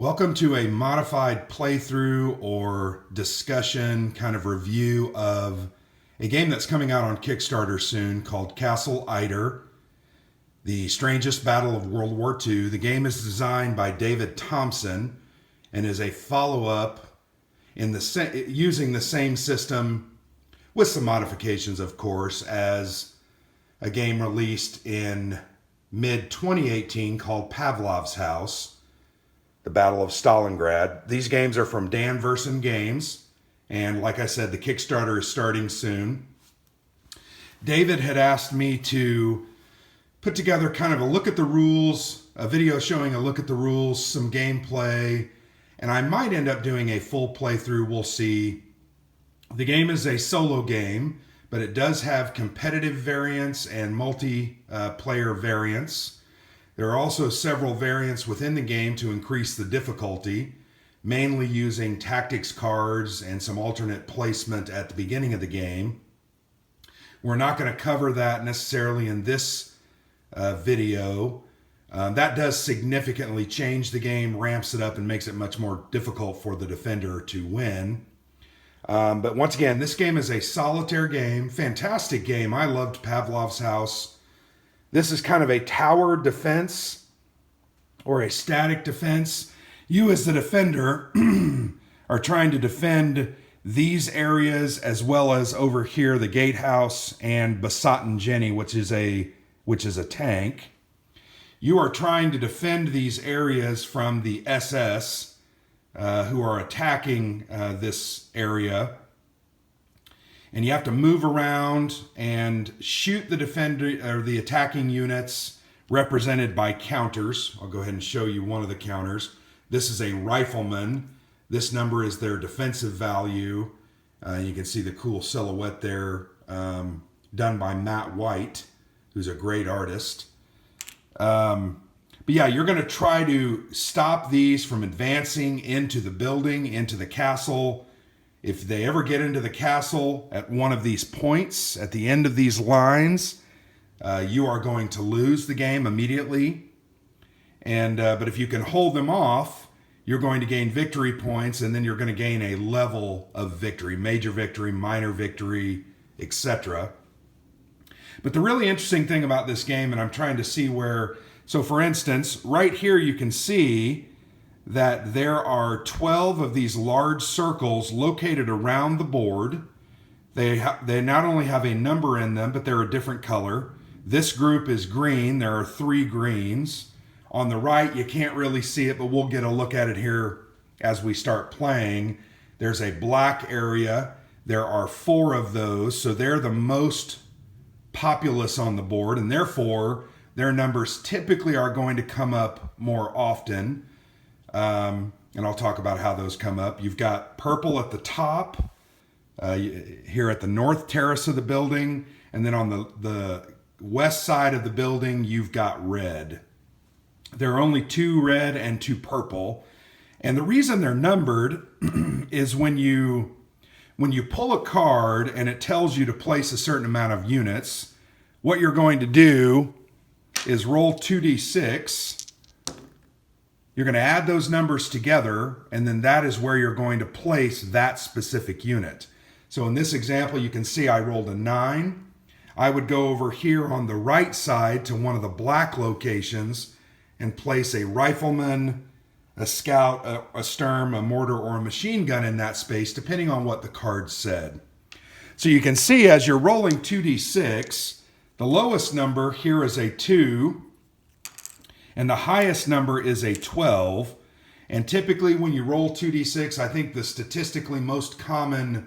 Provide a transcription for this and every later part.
Welcome to a modified playthrough or discussion kind of review of a game that's coming out on Kickstarter soon called Castle Itter, The Strangest Battle of World War II. The game is designed by David Thompson and is a follow-up using the same system with some modifications, of course, as a game released in mid-2018 called Pavlov's House, The Battle of Stalingrad. These games are from Dan Verson Games, and like I said, the Kickstarter is starting soon. David had asked me to put together kind of a look at the rules, a video showing a look at the rules, some gameplay, and I might end up doing a full playthrough. We'll see. The game is a solo game, but it does have competitive variants and multiplayer variants. There are also several variants within the game to increase the difficulty, mainly using tactics cards and some alternate placement at the beginning of the game. We're not going to cover that necessarily in this video. That does significantly change the game, ramps it up, and makes it much more difficult for the defender to win. But once again, this game is a solitaire game, fantastic game. I loved Pavlov's House. This is kind of a tower defense or a static defense. You as the defender are trying to defend these areas as well as over here the gatehouse and Basatin Jenny, which is a tank. You are trying to defend these areas from the SS who are attacking this area. And you have to move around and shoot the defender or the attacking units represented by counters. I'll go ahead and show you one of the counters. This is a rifleman. This number is their defensive value. You can see the cool silhouette there, done by Matt White, who's a great artist. But yeah, you're going to try to stop these from advancing into the building, into the castle. If they ever get into the castle at one of these points, at the end of these lines, you are going to lose the game immediately. But if you can hold them off, you're going to gain victory points, and then you're going to gain a level of victory, major victory, minor victory, etc. But the really interesting thing about this game, and I'm trying to see where, so for instance, right here you can see that there are 12 of these large circles located around the board. They not only have a number in them, but they're a different color. This group is green. There are 3 greens. On the right, you can't really see it, but we'll get a look at it here as we start playing. There's a black area. There are 4 of those, so they're the most populous on the board, and therefore their numbers typically are going to come up more often. And I'll talk about how those come up. You've got purple at the top, here at the north terrace of the building, and then on the west side of the building, you've got red. There are only 2 red and 2 purple. And the reason they're numbered is when you pull a card and it tells you to place a certain amount of units, what you're going to do is roll 2d6. You're going to add those numbers together, and then that is where you're going to place that specific unit. So in this example, you can see I rolled a 9. I would go over here on the right side to one of the black locations and place a rifleman, a scout, a sturm, a mortar, or a machine gun in that space, depending on what the card said. So you can see as you're rolling 2d6, the lowest number here is a 2, and the highest number is a 12. And typically when you roll 2d6, I think the statistically most common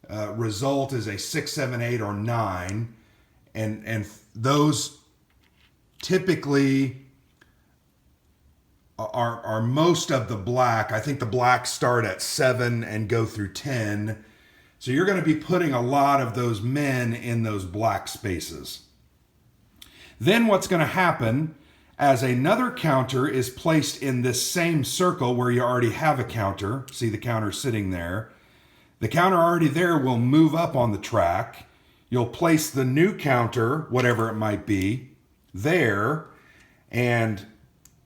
result is a 6, 7, 8, or 9. And those typically are most of the black. I think the blacks start at 7 and go through 10. So you're going to be putting a lot of those men in those black spaces. Then what's going to happen, as another counter is placed in this same circle where you already have a counter, see the counter sitting there, the counter already there will move up on the track. You'll place the new counter, whatever it might be, there, and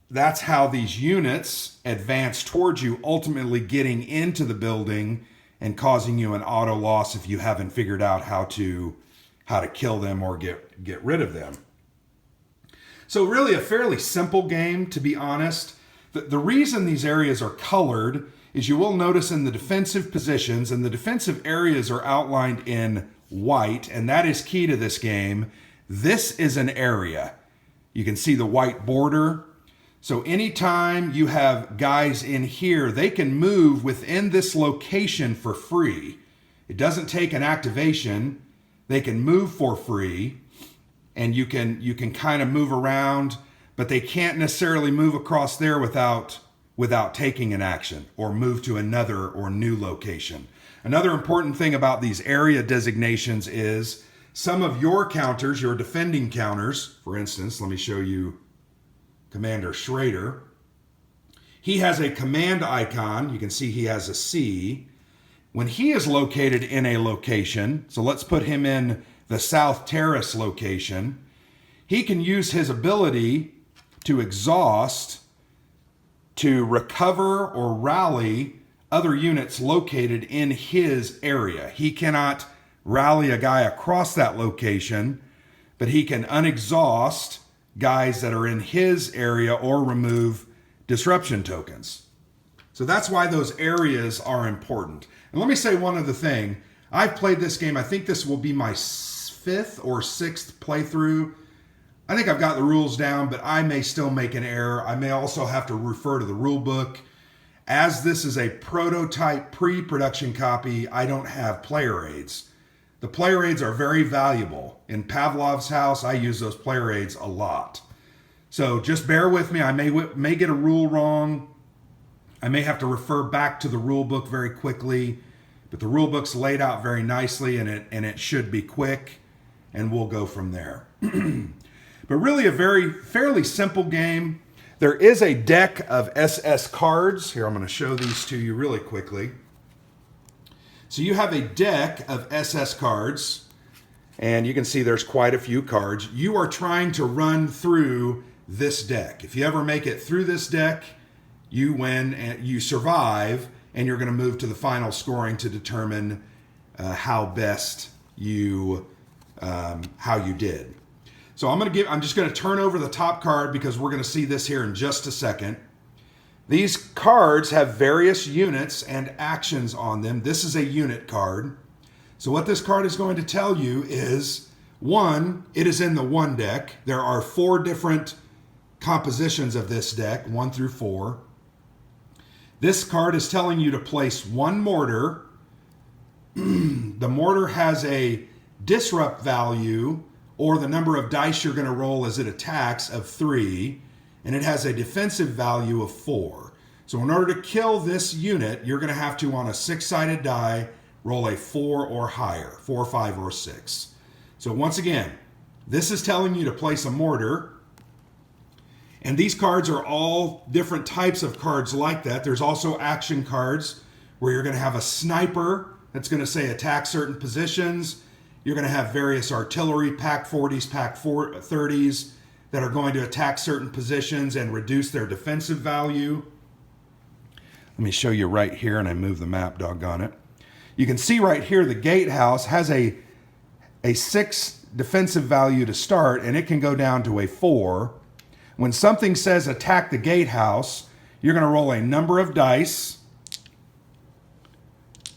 that's how these units advance towards you, ultimately getting into the building and causing you an auto loss if you haven't figured out how to kill them or get rid of them. So really a fairly simple game, to be honest. The reason these areas are colored is you will notice in the defensive positions, and the defensive areas are outlined in white, and that is key to this game. This is an area. You can see the white border. So anytime you have guys in here, they can move within this location for free. It doesn't take an activation. They can move for free, and you can kind of move around, but they can't necessarily move across there without taking an action or move to another or new location. Another important thing about these area designations is some of your counters, your defending counters, for instance, let me show you Commander Schrader. He has a command icon. You can see he has a C. When he is located in a location, so let's put him in the South Terrace location, he can use his ability to exhaust to recover or rally other units located in his area. He cannot rally a guy across that location, but he can unexhaust guys that are in his area or remove disruption tokens. So that's why those areas are important. And let me say one other thing. I've played this game, I think this will be my 5th or 6th playthrough. I think I've got the rules down, but I may still make an error. I may also have to refer to the rule book. As this is a prototype pre-production copy, I don't have player aids. The player aids are very valuable. In Pavlov's house, I use those player aids a lot. So just bear with me. I may get a rule wrong. I may have to refer back to the rule book very quickly, but the rule book's laid out very nicely, and it should be quick, and we'll go from there. But really a fairly simple game. There is a deck of SS cards. Here, I'm going to show these to you really quickly. So you have a deck of SS cards, and you can see there's quite a few cards. You are trying to run through this deck. If you ever make it through this deck, you win, and you survive, and you're going to move to the final scoring to determine how best how you did. So I'm just going to turn over the top card because we're going to see this here in just a second. These cards have various units and actions on them. This is a unit card. So what this card is going to tell you is, 1, it is in the 1 deck. There are 4 different compositions of this deck, 1 through 4. This card is telling you to place 1 mortar. The mortar has a disrupt value, or the number of dice you're going to roll as it attacks, of 3, and it has a defensive value of 4. So in order to kill this unit, you're going to have to, on a 6-sided die, roll a 4 or higher, 4, 5, or 6. So once again, this is telling you to place a mortar, and these cards are all different types of cards like that. There's also action cards where you're going to have a sniper that's going to say attack certain positions. You're going to have various artillery, Pack 40s, Pack 30s, that are going to attack certain positions and reduce their defensive value. Let me show you right here, and I move the map, doggone it. You can see right here the gatehouse has a 6 defensive value to start, and it can go down to a 4. When something says attack the gatehouse, you're going to roll a number of dice.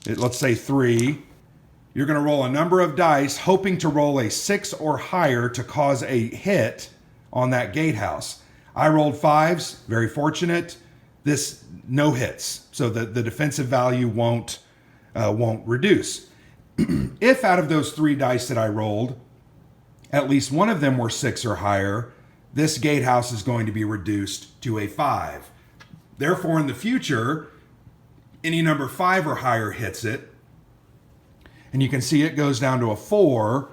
Let's say 3. You're going to roll a number of dice, hoping to roll a 6 or higher to cause a hit on that gatehouse. I rolled 5s, very fortunate. This, no hits, so the defensive value won't reduce. If out of those 3 dice that I rolled, at least one of them were 6 or higher, this gatehouse is going to be reduced to a 5. Therefore, in the future, any number 5 or higher hits it, and you can see it goes down to a 4.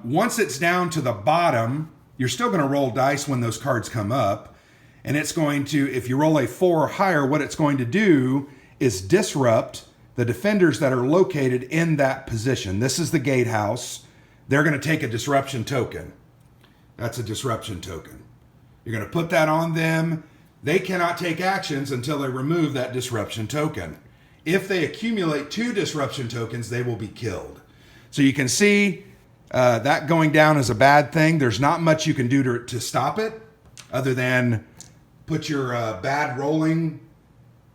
Once it's down to the bottom, you're still going to roll dice when those cards come up. And it's going to, if you roll a 4 or higher, what it's going to do is disrupt the defenders that are located in that position. This is the gatehouse. They're going to take a disruption token. That's a disruption token. You're going to put that on them. They cannot take actions until they remove that disruption token. If they accumulate 2 disruption tokens, they will be killed. So you can see that going down is a bad thing. There's not much you can do to stop it other than put your bad rolling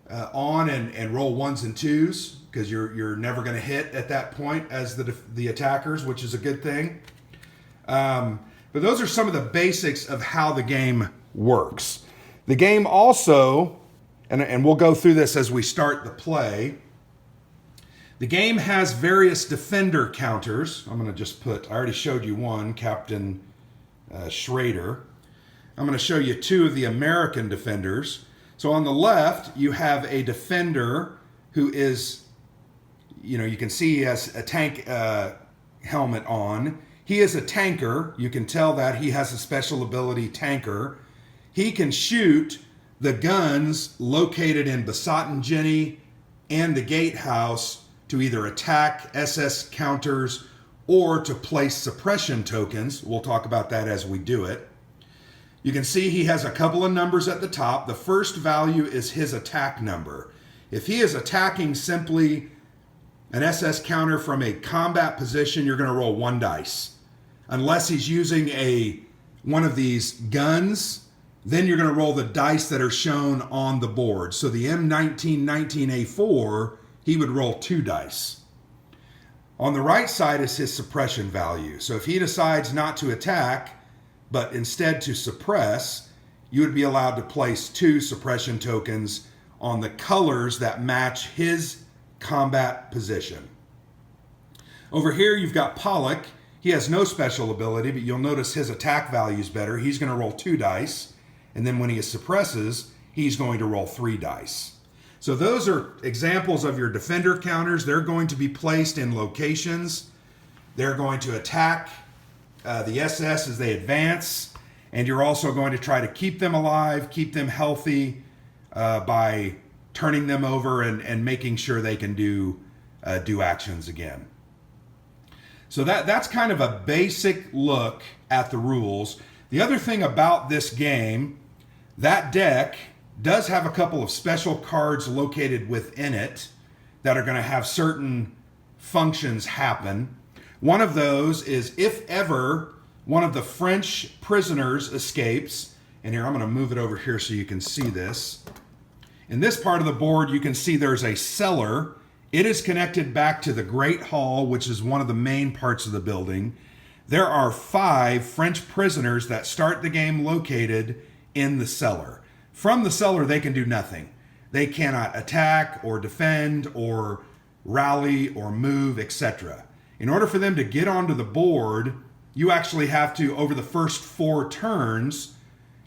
on and roll 1s and 2s, because you're never going to hit at that point as the attackers, which is a good thing. But those are some of the basics of how the game works. The game also, and we'll go through this as we start the play, the game has various defender counters. I'm going to just I already showed you one, Captain Schrader. I'm going to show you 2 of the American defenders. So on the left, you have a defender who is, you can see he has a tank helmet on. He is a tanker. You can tell that he has a special ability tanker. He can shoot the guns located in Besotten Jenny and the gatehouse to either attack SS counters or to place suppression tokens. We'll talk about that as we do it. You can see he has a couple of numbers at the top. The first value is his attack number. If he is attacking simply an SS counter from a combat position, you're going to roll 1 dice. Unless he's using one of these guns, then you're going to roll the dice that are shown on the board. So the M1919A4, he would roll 2 dice. On the right side is his suppression value. So if he decides not to attack, but instead to suppress, you would be allowed to place 2 suppression tokens on the colors that match his combat position. Over here, you've got Pollock. He has no special ability, but you'll notice his attack value is better. He's going to roll 2 dice, and then when he suppresses, he's going to roll 3 dice. So those are examples of your defender counters. They're going to be placed in locations. They're going to attack the SS as they advance, and you're also going to try to keep them alive, keep them healthy by turning them over and making sure they can do actions again. So that's kind of a basic look at the rules. The other thing about this game, that deck does have a couple of special cards located within it that are going to have certain functions happen. One of those is if ever one of the French prisoners escapes, and here I'm going to move it over here so you can see this. In this part of the board, you can see there's a cellar. It is connected back to the Great Hall, which is one of the main parts of the building. There are 5 French prisoners that start the game located in the cellar. From the cellar, they can do nothing. They cannot attack or defend or rally or move, etc. In order for them to get onto the board, you actually have to, over the first 4 turns,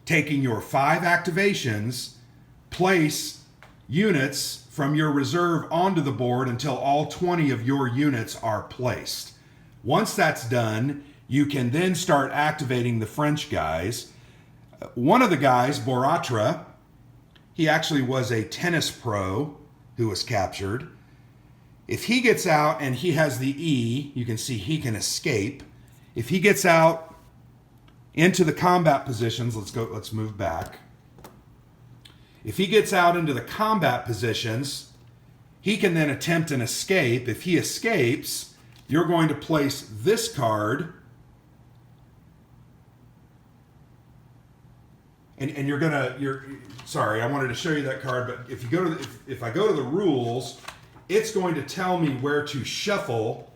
taking your 5 activations, place units from your reserve onto the board until all 20 of your units are placed. Once that's done, you can then start activating the French guys. One of the guys, Mortar, he actually was a tennis pro who was captured. If he gets out and he has the E, you can see he can escape. If he gets out into the combat positions, let's move back. If he gets out into the combat positions, he can then attempt an escape. If he escapes, you're going to place this card, and sorry, I wanted to show you that card, but if I go to the rules, it's going to tell me where to shuffle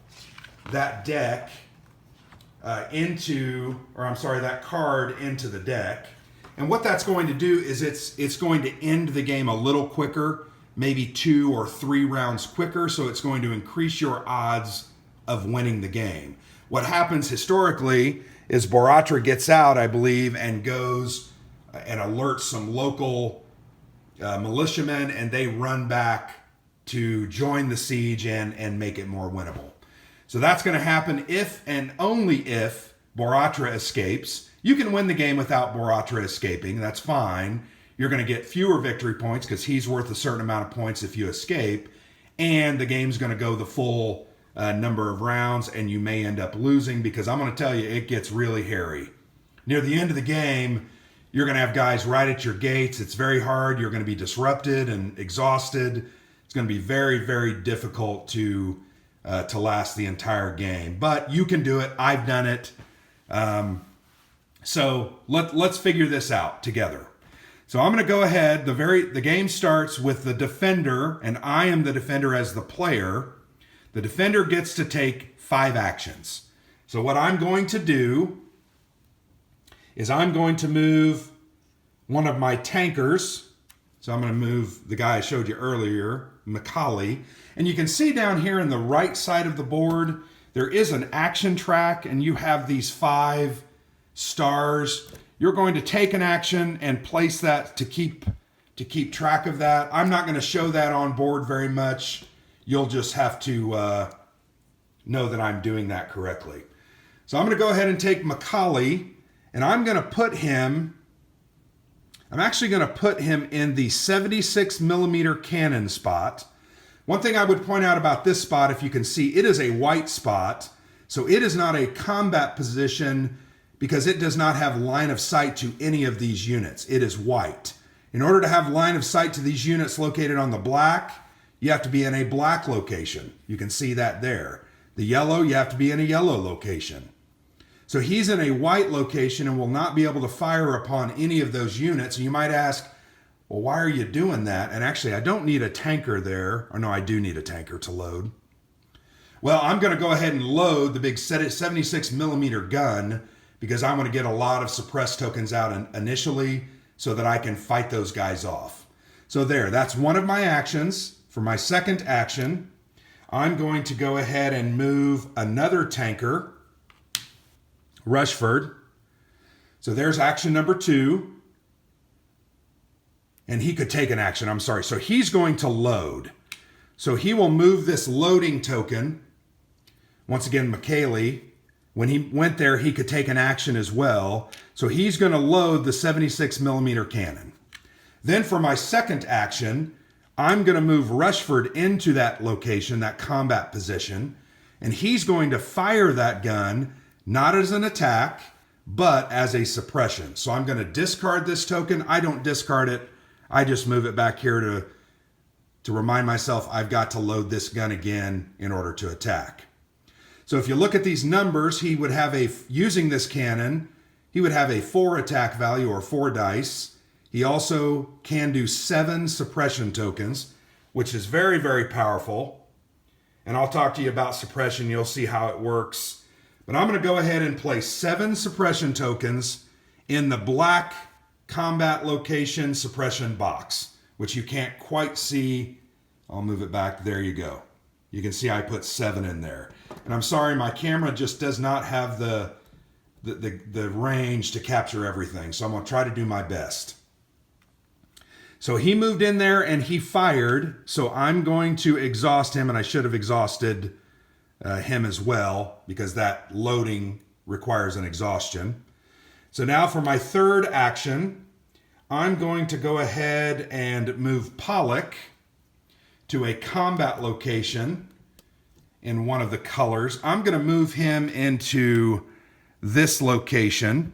that deck that card into the deck. And what that's going to do is it's going to end the game a little quicker, maybe 2 or 3 rounds quicker, so it's going to increase your odds of winning the game. What happens historically is Mortar gets out, I believe, and goes and alerts some local militiamen, and they run back to join the siege and make it more winnable. So that's going to happen if and only if Mortar escapes. You can win the game without Mortar escaping. That's fine. You're going to get fewer victory points because he's worth a certain amount of points if you escape. And the game's going to go the full number of rounds, and you may end up losing because I'm going to tell you, it gets really hairy. Near the end of the game, you're going to have guys right at your gates. It's very hard. You're going to be disrupted and exhausted. It's going to be very, very difficult to last the entire game. But you can do it. I've done it. So let's figure this out together. So I'm going to go ahead. The game starts with the defender, and I am the defender as the player. The defender gets to take 5 actions. So what I'm going to do is I'm going to move one of my tankers. So I'm going to move the guy I showed you earlier, Macaulay. And you can see down here in the right side of the board, there is an action track, and you have these 5 stars. You're going to take an action and place that to keep track of that. I'm not going to show that on board very much. You'll just have to know that I'm doing that correctly. So I'm going to go ahead and take Macaulay, and I'm going to put him, I'm actually going to put him in the 76 millimeter cannon spot. One thing I would point out about this spot, if you can see, it is a white spot. So it is not a combat position because it does not have line of sight to any of these units. It is white. In order to have line of sight to these units located on the black, you have to be in a black location. You can see that there. The yellow, you have to be in a yellow location. So he's in a white location and will not be able to fire upon any of those units. And you might ask, well, why are you doing that? And actually, I don't need a tanker there. Or no, I do need a tanker to load. Well, I'm going to go ahead and load the big 76 millimeter gun because I want to get a lot of suppressed tokens out initially so that I can fight those guys off. So there, that's one of my actions. For my second action, I'm going to go ahead and move another tanker, Rushford. So there's action number 2. And he could take an action, I'm sorry. So he's going to load. So he will move this loading token. Once again, Macaulay, when he went there, he could take an action as well. So he's going to load the 76 millimeter cannon. Then for my second action, I'm going to move Rushford into that location, that combat position. And he's going to fire that gun, not as an attack, but as a suppression. So I'm going to discard this token. I don't discard it. I just move it back here to remind myself I've got to load this gun again in order to attack. So if you look at these numbers, he would have using this cannon, he would have a 4 attack value or 4 dice. He also can do 7 suppression tokens, which is very, very powerful. And I'll talk to you about suppression. You'll see how it works. But I'm going to go ahead and place 7 suppression tokens in the black combat location suppression box, which you can't quite see. I'll move it back. There you go. You can see I put 7 in there. And I'm sorry, my camera just does not have the range to capture everything. So I'm going to try to do my best. So he moved in there and he fired. So I'm going to exhaust him, and I should have exhausted him as well because that loading requires an exhaustion. So now for my third action, I'm going to go ahead and move Pollock to a combat location in one of the colors. I'm going to move him into this location,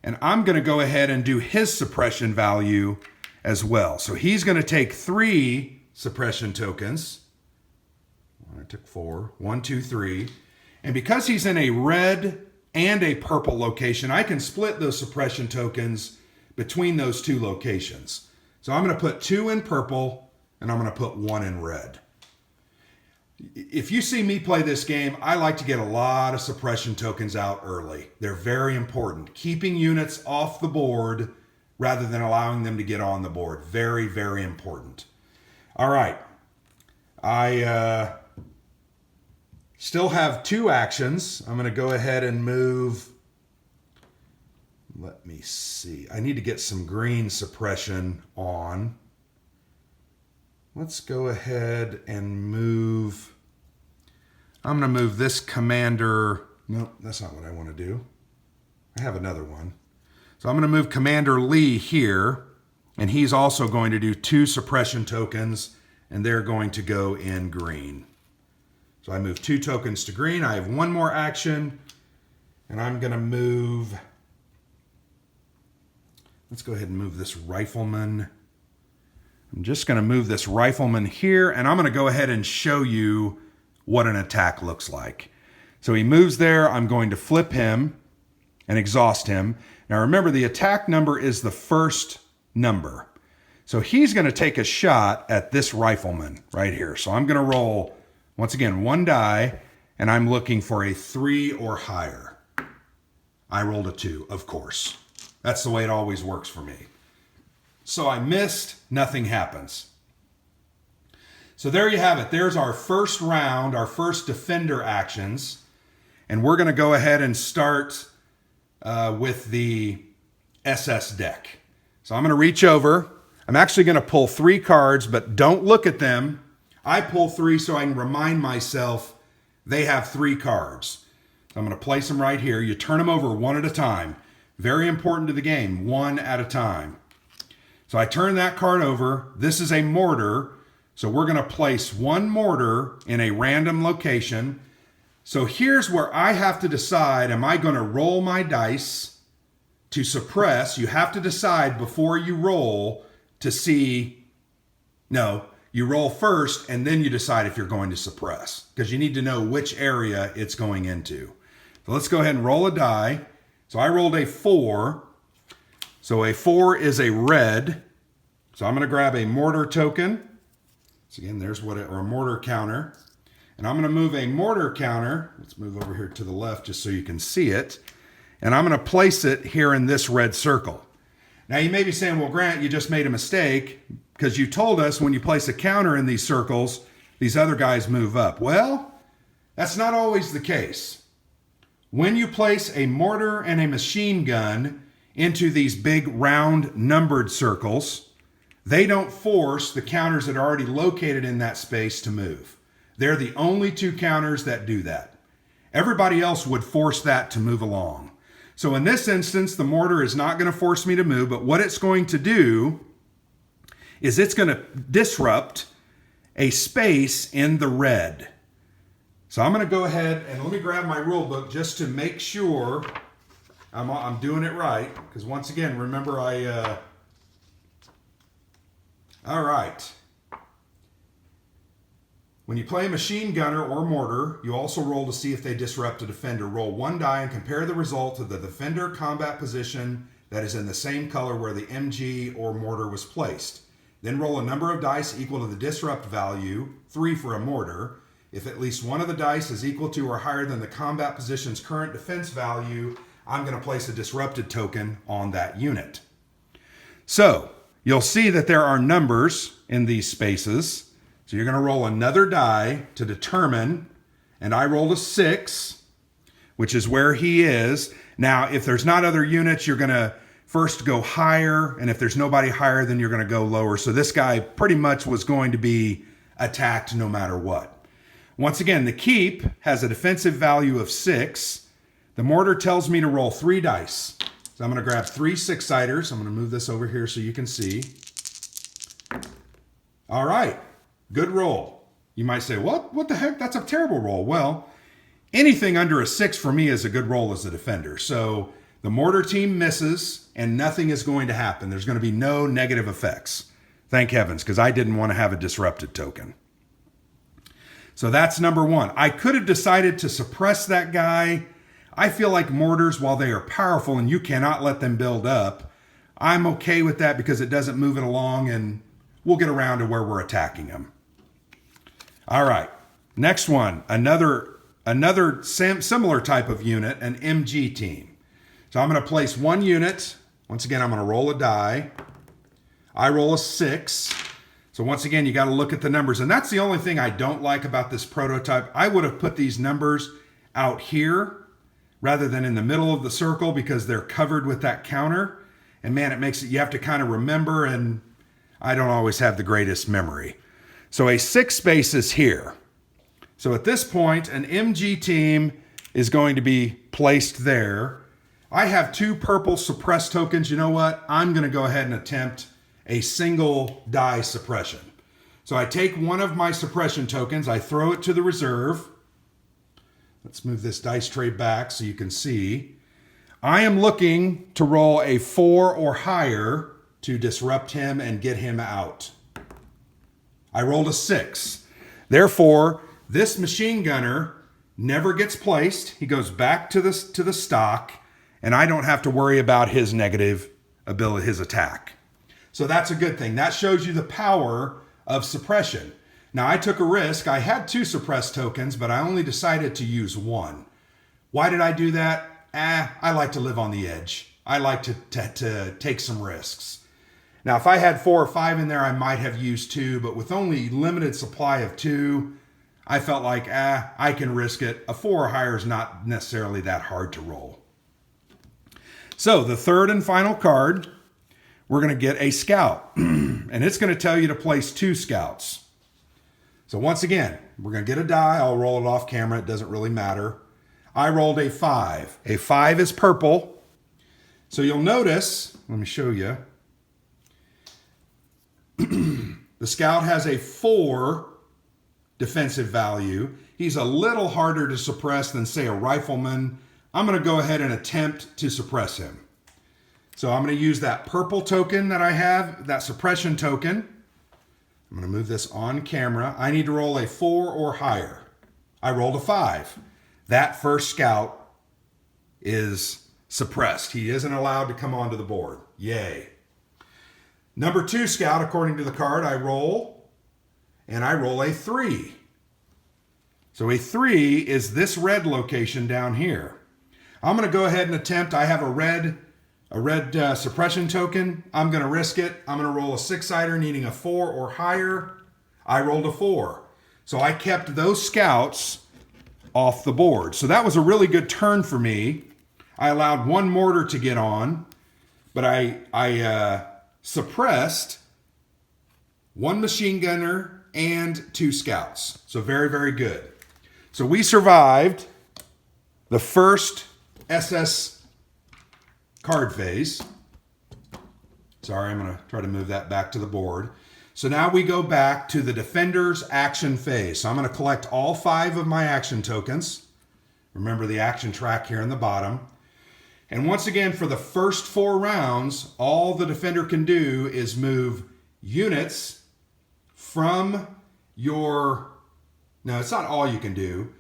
and I'm going to go ahead and do his suppression value as well. So he's going to take 3 suppression tokens. I took 4. 1, 2, 3. And because he's in a red and a purple location, I can split those suppression tokens between those 2 locations. So I'm going to put 2 in purple, and I'm going to put 1 in red. If you see me play this game, I like to get a lot of suppression tokens out early. They're very important. Keeping units off the board rather than allowing them to get on the board. Very, very important. All right. I still have 2 actions. I'm going to go ahead and move. Let me see. I need to get some green suppression on. Let's go ahead and move. I'm going to move this commander. Nope, that's not what I want to do. I have another one. So I'm going to move Commander Lee here, and he's also going to do 2 suppression tokens, and they're going to go in green. So I move 2 tokens to green. I have 1 more action, and I'm going to move Let's go ahead and move this rifleman. I'm just going to move this rifleman here, and I'm going to go ahead and show you what an attack looks like. So he moves there. I'm going to flip him and exhaust him. Now remember, the attack number is the first number. So he's going to take a shot at this rifleman right here. So I'm going to roll, once again, 1 die, and I'm looking for a 3 or higher. I rolled a 2, of course. That's the way it always works for me. So I missed, nothing happens. So there you have it. There's our first round, our first defender actions. And we're going to go ahead and start with the SS deck. So I'm going to reach over. I'm actually going to pull 3 cards, but don't look at them. I pull 3 so I can remind myself they have 3 cards. So I'm going to place them right here. You turn them over one at a time. Very important to the game, one at a time. So I turn that card over. This is a mortar. So we're going to place 1 mortar in a random location. So here's where I have to decide, am I going to roll my dice to suppress? You have to decide before you roll to see, no, you roll first and then you decide if you're going to suppress, because you need to know which area it's going into. So let's go ahead and roll a die. So I rolled a 4. So a 4 is a red. So I'm going to grab a mortar token. So again, there's what or a mortar counter. And I'm going to move a mortar counter. Let's move over here to the left just so you can see it. And I'm going to place it here in this red circle. Now you may be saying, well, Grant, you just made a mistake because you told us when you place a counter in these circles, these other guys move up. Well, that's not always the case. When you place a mortar and a machine gun into these big round numbered circles, they don't force the counters that are already located in that space to move. They're the only 2 counters that do that. Everybody else would force that to move along. So in this instance, the mortar is not going to force me to move, but what it's going to do is it's going to disrupt a space in the red. So I'm going to go ahead and let me grab my rule book just to make sure I'm doing it right. Because once again, remember all right. When you play a machine gunner or mortar, you also roll to see if they disrupt a defender. Roll 1 die and compare the result to the defender combat position that is in the same color where the MG or mortar was placed. Then roll a number of dice equal to the disrupt value, 3 for a mortar. If at least one of the dice is equal to or higher than the combat position's current defense value, I'm going to place a disrupted token on that unit. So you'll see that there are numbers in these spaces. So you're going to roll another die to determine, and I rolled a 6, which is where he is. Now, if there's not other units, you're going to first go higher, and if there's nobody higher, then you're going to go lower. So this guy pretty much was going to be attacked no matter what. Once again, the keep has a defensive value of 6. The mortar tells me to roll 3 dice. So I'm going to grab 3 6-siders. I'm going to move this over here so you can see. All right. Good roll. You might say, what the heck? That's a terrible roll. Well, anything under a 6 for me is a good roll as a defender. So the mortar team misses and nothing is going to happen. There's going to be no negative effects. Thank heavens, because I didn't want to have a disrupted token. So that's number 1. I could have decided to suppress that guy. I feel like mortars, while they are powerful and you cannot let them build up, I'm okay with that because it doesn't move it along and we'll get around to where we're attacking them. All right, next one, another similar type of unit, an MG team. So I'm going to place 1 unit. Once again, I'm going to roll a die. I roll a 6. So once again, you got to look at the numbers. And that's the only thing I don't like about this prototype. I would have put these numbers out here rather than in the middle of the circle because they're covered with that counter. And man, it makes it, you have to kind of remember, and I don't always have the greatest memory. So a 6 space is here. So at this point, an MG team is going to be placed there. I have 2 purple suppress tokens. You know what? I'm going to go ahead and attempt a single die suppression. So I take one of my suppression tokens, I throw it to the reserve. Let's move this dice tray back so you can see. I am looking to roll a 4 or higher to disrupt him and get him out. I rolled a 6. Therefore, this machine gunner never gets placed. He goes back to the stock, and I don't have to worry about his negative ability, his attack. So that's a good thing. That shows you the power of suppression. Now, I took a risk. I had 2 suppressed tokens, but I only decided to use 1. Why did I do that? I like to live on the edge. I like to take some risks. Now, if I had 4 or 5 in there, I might have used 2, but with only limited supply of 2, I felt like, I can risk it. A 4 or higher is not necessarily that hard to roll. So the third and final card, we're going to get a scout. And it's going to tell you to place 2 scouts. So once again, we're going to get a die. I'll roll it off camera. It doesn't really matter. I rolled a 5. A 5 is purple. So you'll notice, let me show you. The scout has a 4 defensive value. He's a little harder to suppress than, say, a rifleman. I'm going to go ahead and attempt to suppress him. So I'm going to use that purple token that I have, that suppression token. I'm going to move this on camera. I need to roll a 4 or higher. I rolled a 5. That first scout is suppressed. He isn't allowed to come onto the board. Yay. Number 2 scout, according to the card, I roll a 3. So a 3 is this red location down here. I'm going to go ahead and attempt. I have a red suppression token. I'm going to risk it. I'm going to roll a 6-sider needing a 4 or higher. I rolled a 4. So I kept those scouts off the board. So that was a really good turn for me. I allowed 1 mortar to get on, but I suppressed 1 machine gunner and 2 scouts. So very, very good. So we survived the first SS card phase. Sorry, I'm going to try to move that back to the board. So now we go back to the defender's action phase. So I'm going to collect all 5 of my action tokens. Remember the action track here in the bottom. And once again, for the first 4 rounds, all the defender can do is move units from your... No, it's not all you can do,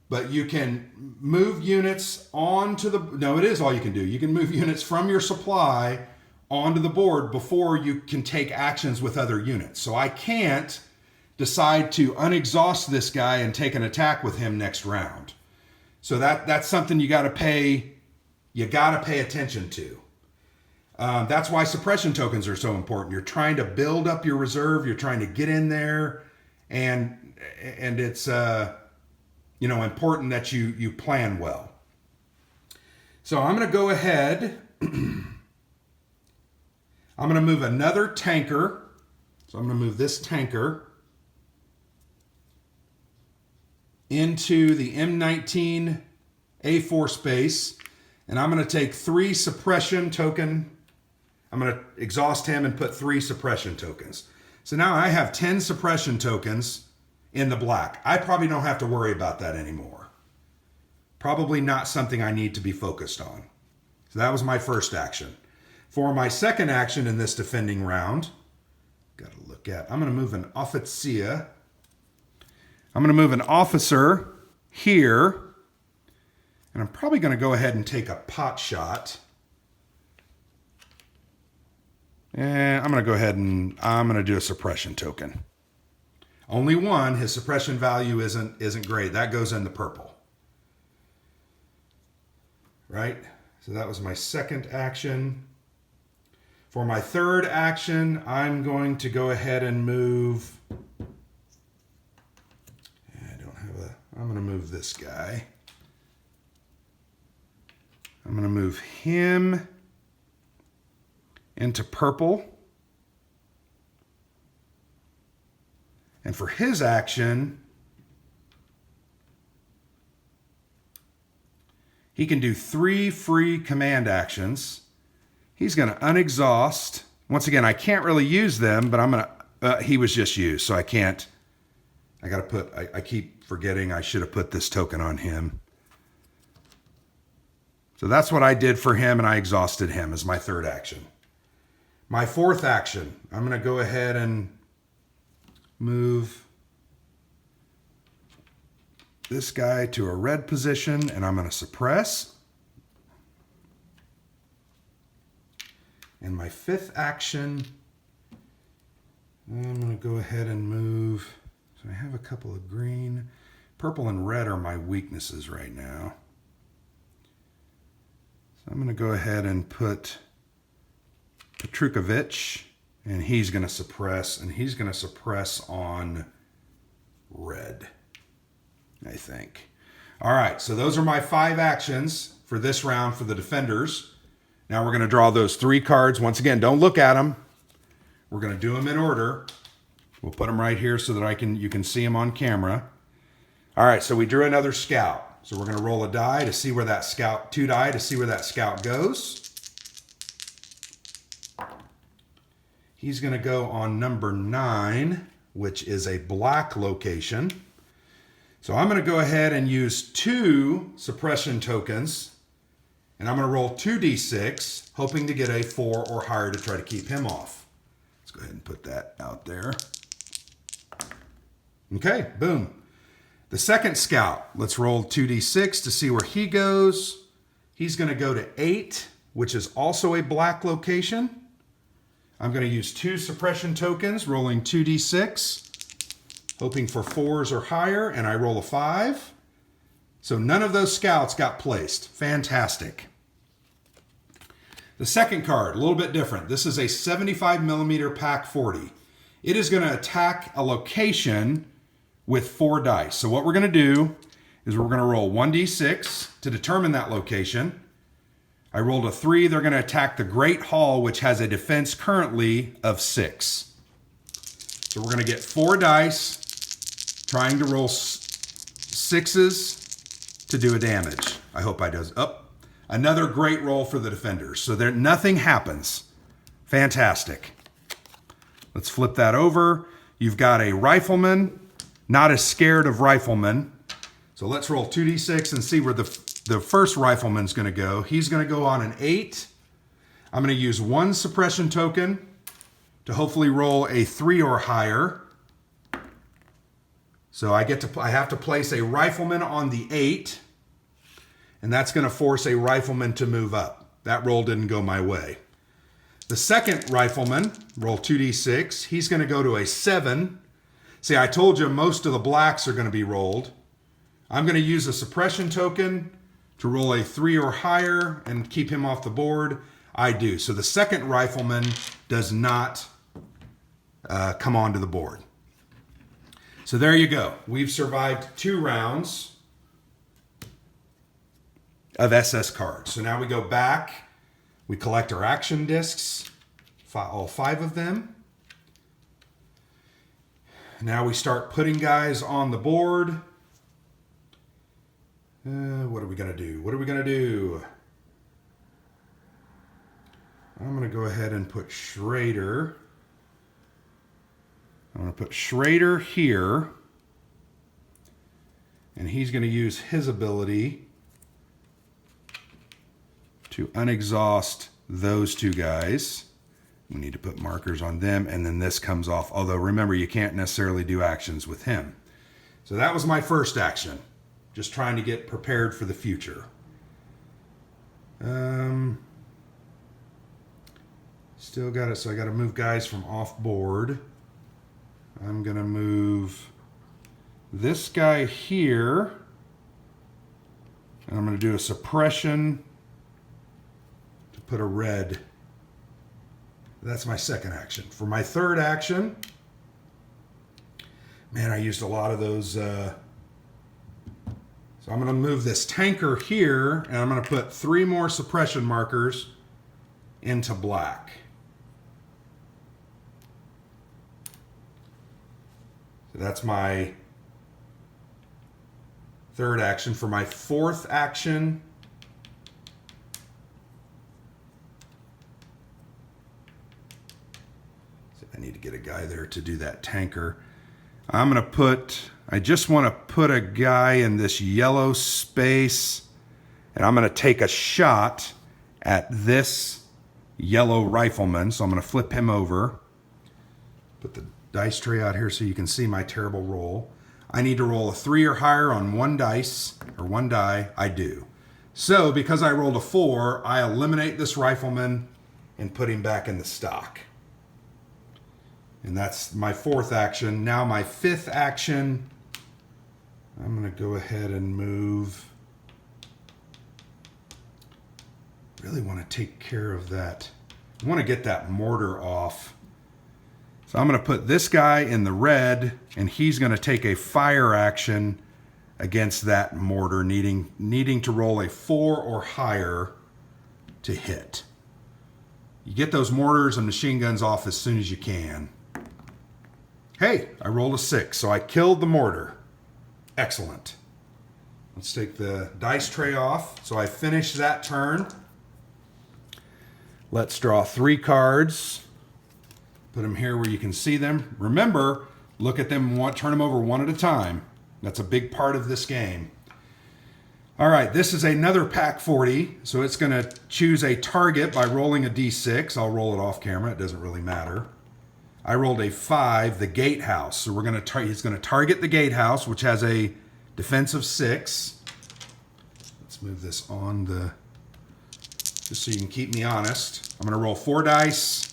but you can move units onto the... No, it is all you can do. You can move units from your supply onto the board before you can take actions with other units. So I can't decide to unexhaust this guy and take an attack with him next round. So that's something you got to pay attention to. That's why suppression tokens are so important. You're trying to build up your reserve. You're trying to get in there, and it's important that you plan well. So I'm going to go ahead. I'm going to move another tanker. So I'm going to move this tanker into the M19 A4 space. And I'm going to take 3 suppression token. I'm going to exhaust him and put 3 suppression tokens. So now I have 10 suppression tokens in the black. I probably don't have to worry about that anymore. Probably not something I need to be focused on. So that was my first action. For my second action in this defending round, got to look at, I'm going to move an officer. I'm going to move an officer here. And I'm probably going to go ahead and take a pot shot. And I'm going to go ahead and I'm going to do a suppression token. Only 1. His suppression value isn't great. That goes in the purple. Right? So that was my second action. For my third action, I'm going to go ahead and move... I'm going to move this guy. I'm going to move him into purple. And for his action, he can do 3 free command actions. He's going to unexhaust. Once again, I can't really use them, but I'm going to... he was just used, so I can't... I got to put... I keep forgetting I should have put this token on him. So that's what I did for him, and I exhausted him as my third action. My fourth action, I'm going to go ahead and move this guy to a red position, and I'm going to suppress. And my fifth action, I'm going to go ahead and move. So I have a couple of green. Purple and red are my weaknesses right now. So I'm going to go ahead and put Petrukovic, and he's going to suppress, and he's going to suppress on red, I think. All right, so those are my 5 actions for this round for the defenders. Now we're going to draw those 3 cards. Once again, don't look at them. We're going to do them in order. We'll put them right here so that you can see them on camera. All right, so we drew another scout. So we're going to roll a die to see where that scout, 2 die to see where that scout goes. He's going to go on number 9, which is a black location. So I'm going to go ahead and use 2 suppression tokens, and I'm going to roll 2d6, hoping to get a 4 or higher to try to keep him off. Let's go ahead and put that out there. Okay, boom. The second scout, let's roll 2d6 to see where he goes. He's going to go to 8, which is also a black location. I'm going to use 2 suppression tokens, rolling 2d6, hoping for 4s or higher, and I roll a 5. So none of those scouts got placed. Fantastic. The second card, a little bit different. This is a 75mm Pack 40. It is going to attack a location with 4 dice. So what we're going to do is we're going to roll 1d6 to determine that location. I rolled a 3. They're going to attack the Great Hall, which has a defense currently of 6. So we're going to get 4 dice, trying to roll 6s to do a damage. I hope I does. Oh, another great roll for the defenders. So there, nothing happens. Fantastic. Let's flip that over. You've got a rifleman, not as scared of riflemen. So let's roll 2d6 and see where the first rifleman's going to go. He's going to go on an 8. I'm going to use 1 suppression token to hopefully roll a 3 or higher. So I have to place a rifleman on the 8, and that's going to force a rifleman to move up. That roll didn't go my way. The second rifleman, roll 2d6. He's going to go to a 7. See, I told you most of the blacks are going to be rolled. I'm going to use a suppression token to roll a 3 or higher and keep him off the board. I do. So the second rifleman does not come onto the board. So there you go. We've survived 2 rounds of SS cards. So now we go back. We collect our action discs, all 5 of them. Now we start putting guys on the board. What are we going to do? What are we going to do? I'm going to go ahead and put Schrader. I'm going to put Schrader here. And he's going to use his ability to unexhaust those 2 guys. We need to put markers on them, and then this comes off. Although, remember, you can't necessarily do actions with him. So that was my first action. Just trying to get prepared for the future. Still got it, so I got to move guys from off board. I'm going to move this guy here. And I'm going to do a suppression to put a red. That's my second action. For my third action, man, I used a lot of those. So I'm going to move this tanker here, and I'm going to put 3 more suppression markers into black. So that's my third action. For my fourth action, I need to get a guy there to do that tanker. I'm going to put, I just want to put a guy in this yellow space, And I'm going to take a shot at this yellow rifleman. So I'm going to flip him over. Put the dice tray out here so you can see my terrible roll. I need to roll a 3 or higher on one dice, or one die. I do. So because I rolled a 4, I eliminate this rifleman and put him back in the stock. And that's my 4th action. Now my 5th action, I'm going to go ahead and move. Really want to take care of that. I want to get that mortar off. So I'm going to put this guy in the red, and he's going to take a fire action against that mortar, needing to roll a 4 or higher to hit. You get those mortars and machine guns off as soon as you can. Hey, I rolled a 6, so I killed the mortar. Excellent. Let's take the dice tray off. So I finished that turn. Let's draw 3 cards. Put them here where you can see them. Remember, look at them, turn them over one at a time. That's a big part of this game. All right, this is another pack 40, so it's going to choose a target by rolling a d6. I'll roll it off camera. It doesn't really matter. I rolled a 5, the gatehouse. So it's going to target the gatehouse, which has a defense of 6. Let's move this on just so you can keep me honest. I'm going to roll 4 dice.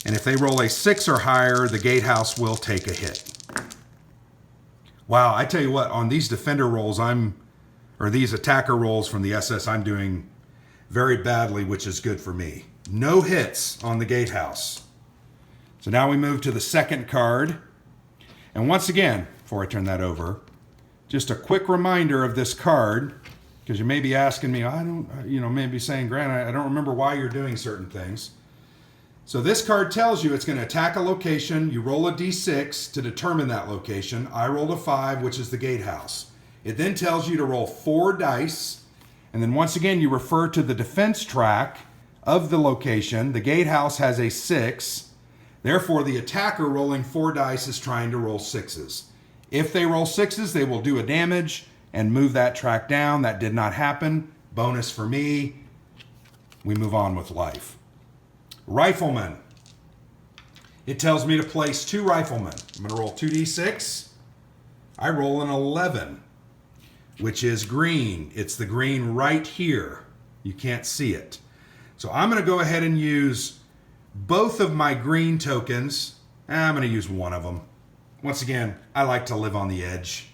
And if they roll a 6 or higher, the gatehouse will take a hit. Wow, I tell you what, on these defender rolls, these attacker rolls from the SS, I'm doing very badly, which is good for me. No hits on the gatehouse. So now we move to the second card. And once again, before I turn that over, just a quick reminder of this card, because you may be asking me, maybe saying, Grant, I don't remember why you're doing certain things. So this card tells you it's going to attack a location. You roll a d6 to determine that location. I rolled a 5, which is the gatehouse. It then tells you to roll 4 dice. And then once again, you refer to the defense track of the location. The gatehouse has a 6. Therefore, the attacker rolling 4 dice is trying to roll 6s. If they roll 6s, they will do a damage and move that track down. That did not happen. Bonus for me. We move on with life. Rifleman. It tells me to place 2 riflemen. I'm going to roll 2d6. I roll an 11, which is green. It's the green right here. You can't see it. So I'm going to go ahead and use both of my green tokens. I'm going to use one of them. Once again, I like to live on the edge.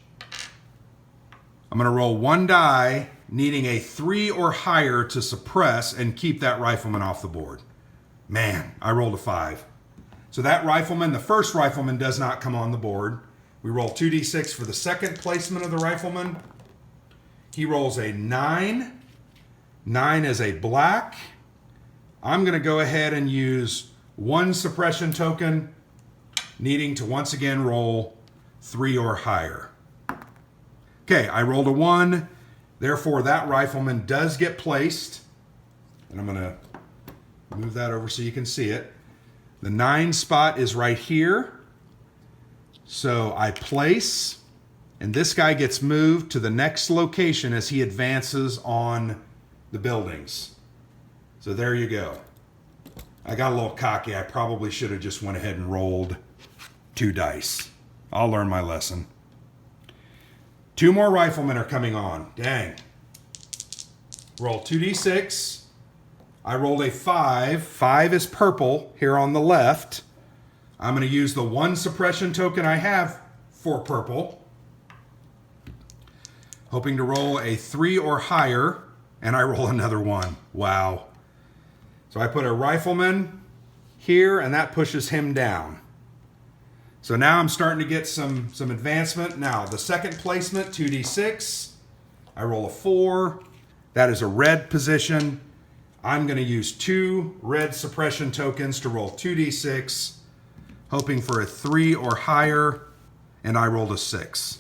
I'm going to roll 1 die, needing a 3 or higher to suppress and keep that rifleman off the board. Man, I rolled a 5. So that rifleman, the first rifleman, does not come on the board. We roll 2d6 for the second placement of the rifleman. He rolls a 9. 9 is a black. I'm going to go ahead and use 1 suppression token, needing to once again roll 3 or higher. Okay, I rolled a 1. Therefore, that rifleman does get placed. And I'm going to move that over so you can see it. The 9 spot is right here. So I place, and this guy gets moved to the next location as he advances on the buildings. So there you go. I got a little cocky. I probably should have just went ahead and rolled 2 dice. I'll learn my lesson. 2 more riflemen are coming on. Dang. Roll 2d6. I rolled a 5. 5 is purple here on the left. I'm going to use the 1 suppression token I have for purple. Hoping to roll a 3 or higher, and I roll another 1. Wow. So I put a rifleman here, and that pushes him down. So now I'm starting to get some advancement. Now, the second placement, 2d6. I roll a 4. That is a red position. I'm going to use 2 red suppression tokens to roll 2d6, hoping for a 3 or higher, and I rolled a 6.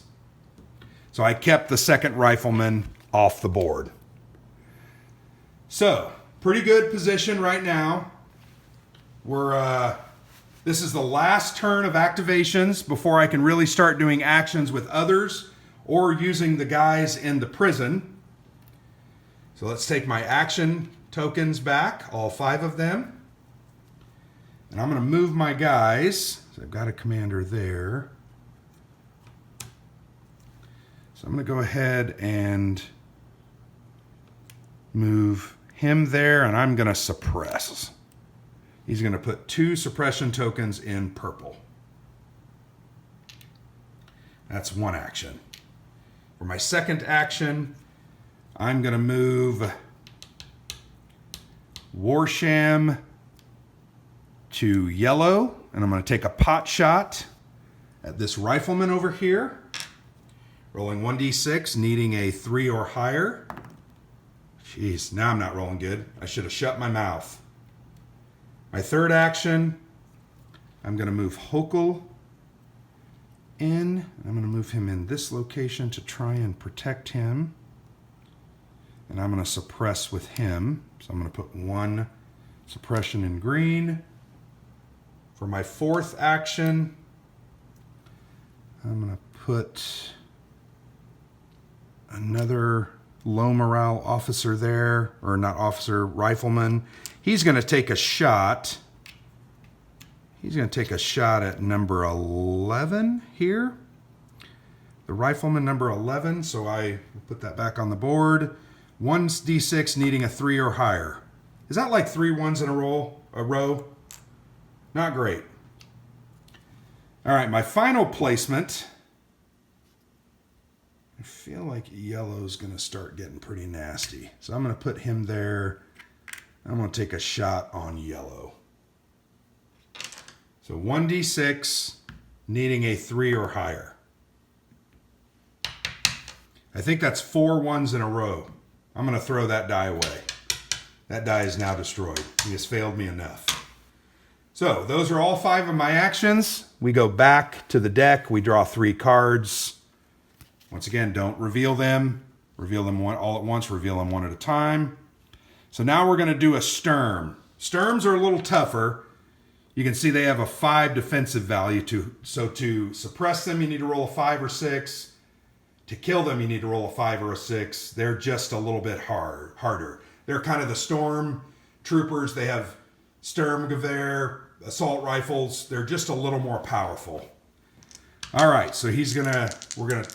So I kept the second rifleman off the board. So, pretty good position right now. This is the last turn of activations before I can really start doing actions with others or using the guys in the prison. So let's take my action tokens back, all 5 of them. And I'm going to move my guys. So I've got a commander there. So I'm going to go ahead and move him there, and I'm going to suppress. He's going to put 2 suppression tokens in purple. That's 1 action. For my second action, I'm going to move Warsham to yellow, and I'm going to take a pot shot at this rifleman over here. Rolling 1d6, needing a 3 or higher. Jeez, now I'm not rolling good. I should have shut my mouth. My third action, I'm going to move Hokel in. I'm going to move him in this location to try and protect him. And I'm going to suppress with him. So I'm going to put 1 suppression in green. For my fourth action, I'm going to put another low morale officer there, or not officer, rifleman. He's going to take a shot. He's going to take a shot at number 11 here. The rifleman number 11, so I put that back on the board. 1d6 needing a 3 or higher. Is that like 3 ones in a row? Not great. All right, my final placement. I feel like yellow's going to start getting pretty nasty. So I'm going to put him there. I'm going to take a shot on yellow. So 1d6, needing a 3 or higher. I think that's 4 ones in a row. I'm going to throw that die away. That die is now destroyed. He has failed me enough. So those are all 5 of my actions. We go back to the deck. We draw 3 cards. Once again, don't reveal them. Reveal them all at once. Reveal them one at a time. So now we're going to do a Sturm. Sturms are a little tougher. You can see they have a 5 defensive value. So to suppress them, you need to roll a 5 or 6. To kill them, you need to roll a 5 or a 6. They're just a little bit harder. They're kind of the storm troopers. They have Sturmgewehr, assault rifles. They're just a little more powerful. All right, so we're gonna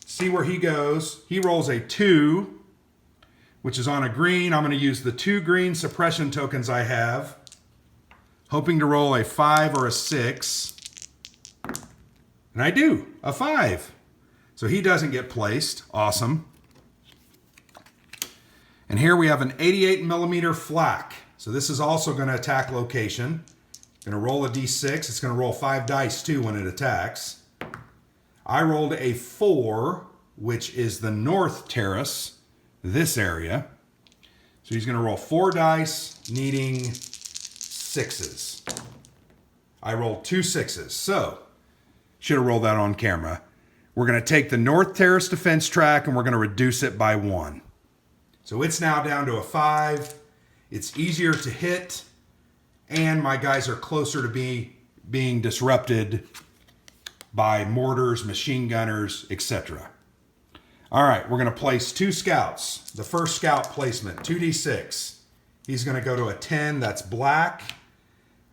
see where he goes. He rolls a 2, which is on a green. I'm gonna use the 2 green suppression tokens I have, hoping to roll a 5 or a 6. And I do, a 5. So he doesn't get placed. Awesome. And here we have an 88 millimeter flak. So this is also going to attack location. Going to roll a d6. It's going to roll 5 dice too when it attacks. I rolled a 4, which is the north terrace, this area. So he's going to roll 4 dice, needing 6s. I rolled 2 6s. So, should have rolled that on camera. We're going to take the north terrace defense track and we're going to reduce it by 1. So it's now down to a 5. It's easier to hit, and my guys are closer to being disrupted by mortars, machine gunners, etc. All right, we're going to place 2 scouts. The first scout placement, 2d6. He's going to go to a 10. That's black.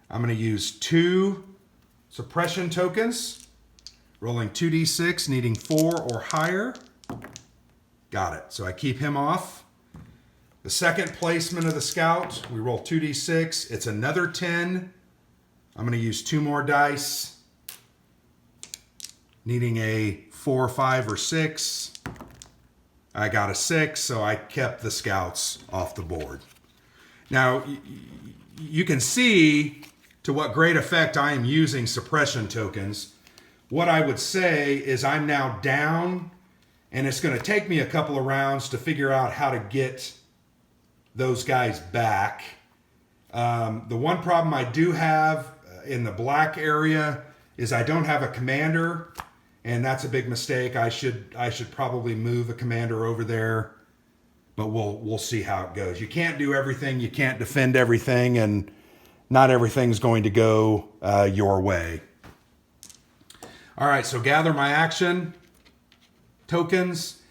I'm going to use 2 suppression tokens. Rolling 2d6, needing 4 or higher. Got it. So I keep him off. The second placement of the scout, we roll 2d6. It's another 10. I'm going to use 2 more dice. Needing a 4, 5, or 6. I got a 6, so I kept the scouts off the board. Now, you can see to what great effect I am using suppression tokens. What I would say is I'm now down, and it's going to take me a couple of rounds to figure out how to get those guys back. The one problem I do have in the black area is I don't have a commander, and that's a big mistake. I should probably move a commander over there, but we'll see how it goes. You can't do everything, you can't defend everything, and not everything's going to go your way. All right, so gather my action tokens.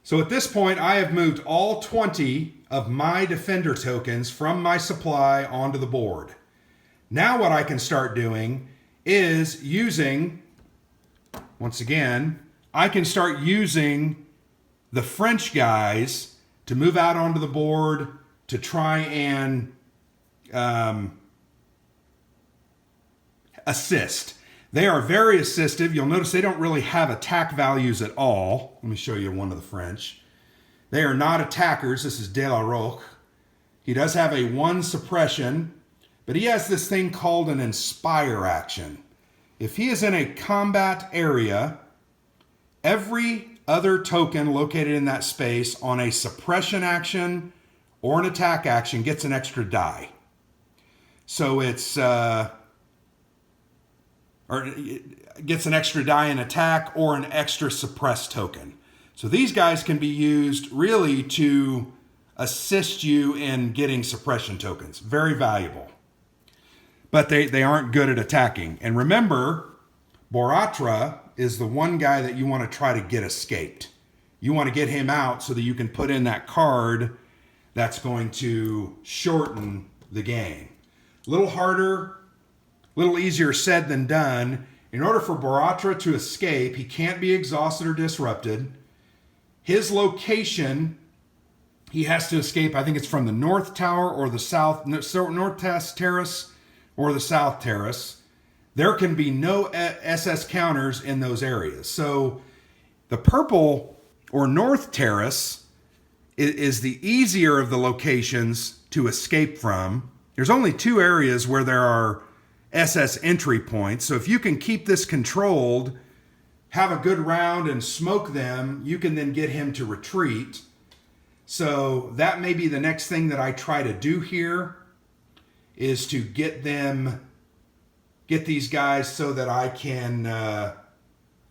So at this point, I have moved all 20 of my defender tokens from my supply onto the board. Now what I can start doing is using, once again, I can start using the French guys to move out onto the board to try and assist. They are very assistive. You'll notice they don't really have attack values at all. Let me show you one of the French. They are not attackers. This is De La Roque. He does have a 1 suppression, but he has this thing called an inspire action. If he is in a combat area, every other token located in that space on a suppression action or an attack action gets an extra die. So it's or it gets an extra die in attack or an extra suppressed token. So these guys can be used really to assist you in getting suppression tokens. Very valuable. But they aren't good at attacking. And remember, Mortar is the one guy that you want to try to get escaped. You want to get him out so that you can put in that card that's going to shorten the game. A little harder, a little easier said than done. In order for Mortar to escape, he can't be exhausted or disrupted. His location, he has to escape. I think it's from the North Tower or the South, North Terrace or the South Terrace. There can be no SS counters in those areas. So the purple or North Terrace is the easier of the locations to escape from. There's only 2 areas where there are SS entry points. So if you can keep this controlled, have a good round and smoke them, you can then get him to retreat. So that may be the next thing that I try to do here, is to get these guys so that I can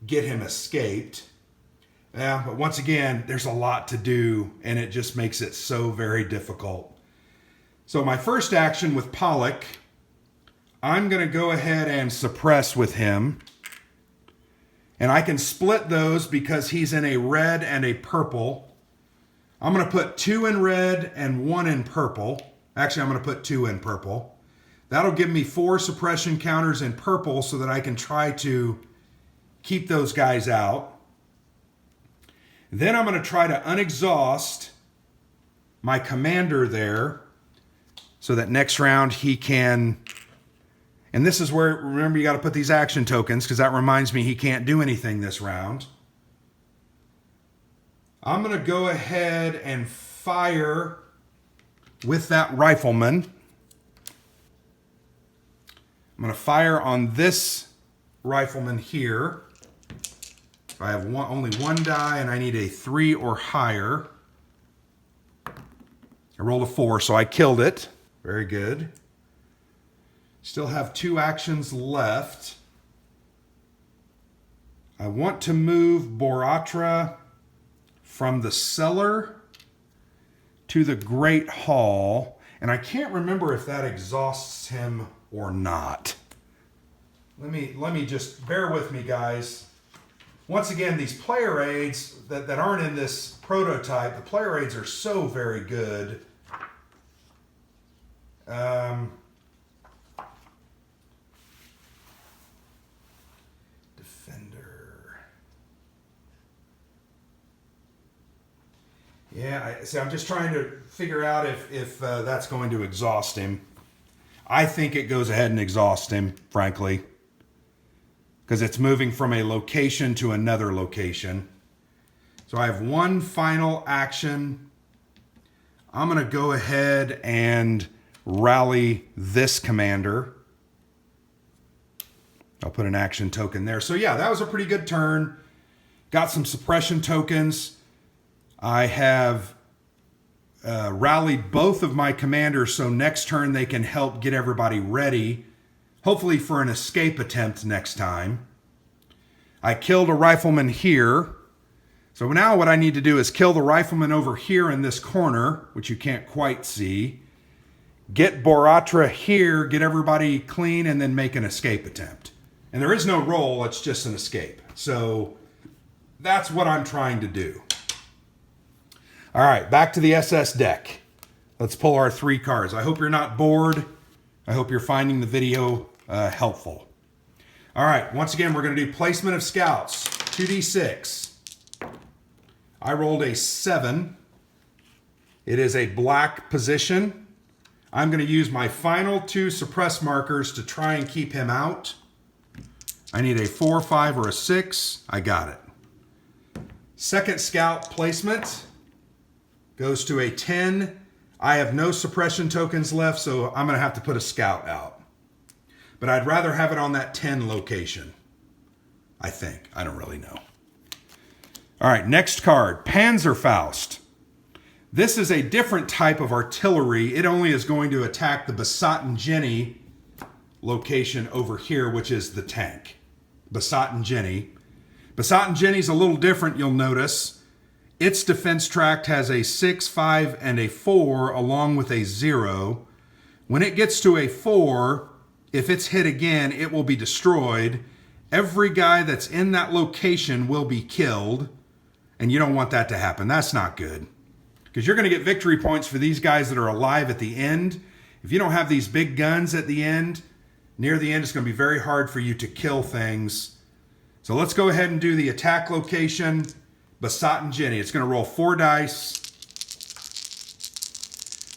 get him escaped. Yeah, but once again, there's a lot to do, and it just makes it so very difficult. So my first action with Pollock, I'm going to go ahead and suppress with him. And I can split those because he's in a red and a purple. I'm going to put 2 in red and 1 in purple. Actually, I'm going to put 2 in purple. That'll give me 4 suppression counters in purple so that I can try to keep those guys out. Then I'm going to try to unexhaust my commander there so that next round he can... And this is where, remember, you got to put these action tokens because that reminds me he can't do anything this round. I'm going to go ahead and fire with that rifleman. I'm going to fire on this rifleman here. I have only 1 die and I need a 3 or higher. I rolled a 4, so I killed it. Very good. Still have 2 actions left. I want to move Mortar from the cellar to the Great Hall, and I can't remember if that exhausts him or not. Let me just bear with me, guys. Once again, these player aids that aren't in this prototype, the player aids are so very good. Defender. Yeah, I'm just trying to figure out if that's going to exhaust him. I think it goes ahead and exhausts him, frankly, because it's moving from a location to another location. So I have 1 final action. I'm going to go ahead and rally this commander. I'll put an action token there. So yeah, that was a pretty good turn. Got some suppression tokens. I have rallied both of my commanders, so next turn they can help get everybody ready, hopefully for an escape attempt next time. I killed a rifleman here. So now what I need to do is kill the rifleman over here in this corner, which you can't quite see. Get Mortar here, get everybody clean, and then make an escape attempt. And there is no roll, it's just an escape. So that's what I'm trying to do. All right, back to the SS deck. Let's pull our 3 cards. I hope you're not bored. I hope you're finding the video helpful. All right, once again, we're going to do placement of scouts. 2d6. I rolled a 7. It is a black position. I'm going to use my final 2 suppress markers to try and keep him out. I need a 4, 5, or a 6. I got it. Second scout placement goes to a 10. I have no suppression tokens left, so I'm going to have to put a scout out. But I'd rather have it on that 10 location. I think. I don't really know. All right, next card, Panzerfaust. This is a different type of artillery. It only is going to attack the Besotten Jenny location over here, which is the tank. Besotten Jenny. Besotten Jenny's a little different, you'll notice. Its defense tract has a 6, 5, and a 4, along with a 0. When it gets to a 4, if it's hit again, it will be destroyed. Every guy that's in that location will be killed. And you don't want that to happen. That's not good. Because you're going to get victory points for these guys that are alive at the end. If you don't have these big guns at the end, near the end, it's going to be very hard for you to kill things. So let's go ahead and do the attack location, Besotten Jenny. It's going to roll 4 dice.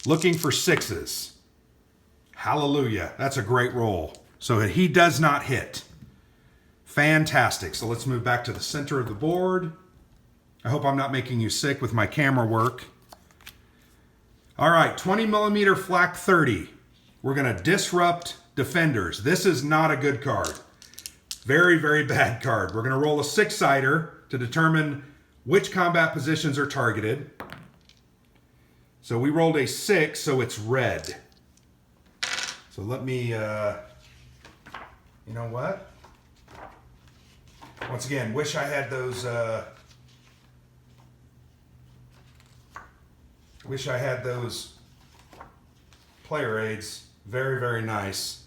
Looking for 6s. Hallelujah. That's a great roll. So he does not hit. Fantastic. So let's move back to the center of the board. I hope I'm not making you sick with my camera work. All right, 20 millimeter flak 30. We're going to disrupt defenders. This is not a good card. Very, very bad card. We're going to roll a 6-sider to determine which combat positions are targeted. So we rolled a 6, so it's red. So let me, you know what? Once again, wish I had those, player aids. Very, very nice.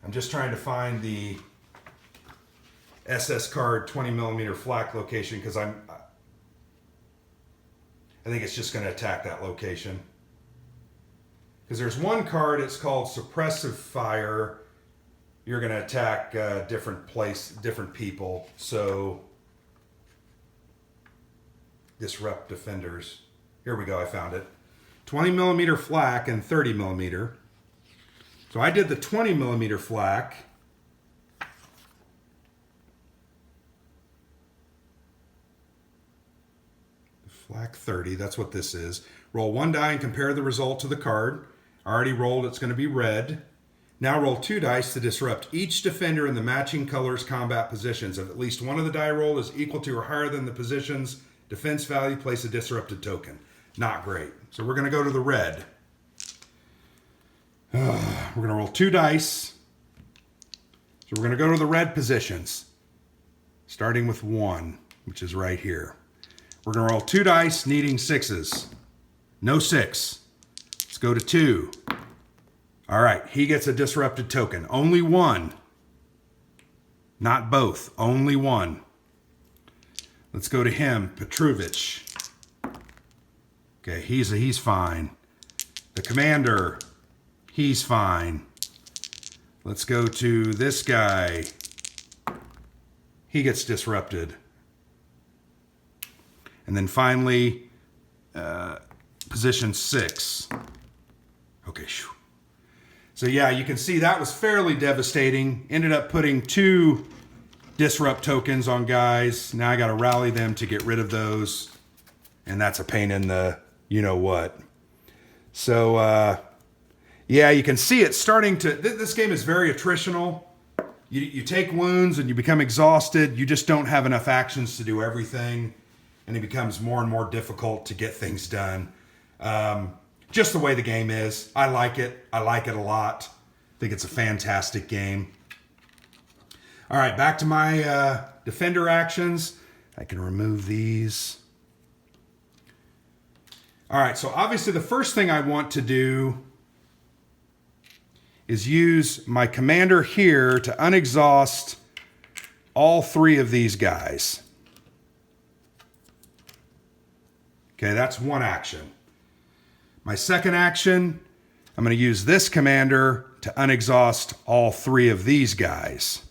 I'm just trying to find the SS card 20 millimeter flak location because I think it's just going to attack that location. Because there's one card, it's called Suppressive Fire. You're going to attack different people. So disrupt defenders. Here we go, I found it. 20 millimeter flak and 30 millimeter. So I did the 20 millimeter flak. Flak 30, that's what this is. Roll 1 die and compare the result to the card. I already rolled, it's going to be red. Now roll 2 dice to disrupt each defender in the matching colors combat positions. If at least one of the die rolled is equal to or higher than the position's defense value, place a disrupted token. Not great. So we're going to go to the red. We're going to roll 2 dice. So we're going to go to the red positions. Starting with 1, which is right here. We're going to roll 2 dice, needing 6s. No 6. Let's go to 2. All right, he gets a disrupted token. Only 1. Not both, only 1. Let's go to him, Petrovich. Okay, he's fine. The commander, he's fine. Let's go to this guy. He gets disrupted. And then finally, position 6. Okay. So yeah, you can see that was fairly devastating. Ended up putting 2 disrupt tokens on guys. Now I got to rally them to get rid of those. And that's a pain in the you-know-what. So, yeah, you can see it starting to... This game is very attritional. You take wounds and you become exhausted. You just don't have enough actions to do everything. And it becomes more and more difficult to get things done. Just the way the game is. I like it. I like it a lot. I think it's a fantastic game. All right, back to my defender actions. I can remove these. All right, so obviously the first thing I want to do is use my commander here to unexhaust all three of these guys. Okay, that's one action. My second action, I'm going to use this commander to unexhaust all three of these guys.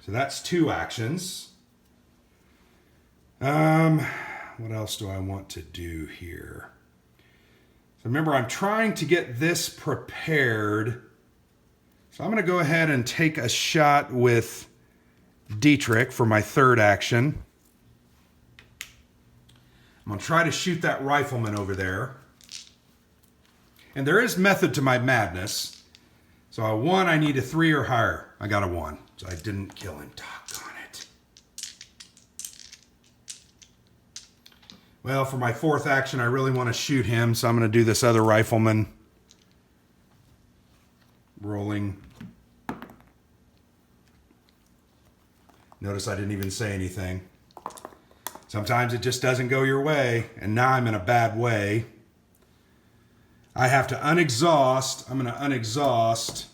So that's two actions. What else do I want to do here? So remember, I'm trying to get this prepared. So I'm going to go ahead and take a shot with Dietrich for my third action. I'm going to try to shoot that rifleman over there. And there is method to my madness. So a 1, I need a 3 or higher. I got a 1. So I didn't kill him. Doggone it. Well, for my fourth action, I really want to shoot him. So I'm going to do this other rifleman. Rolling. Notice I didn't even say anything. Sometimes it just doesn't go your way, and now I'm in a bad way. I have to unexhaust. I'm going to unexhaust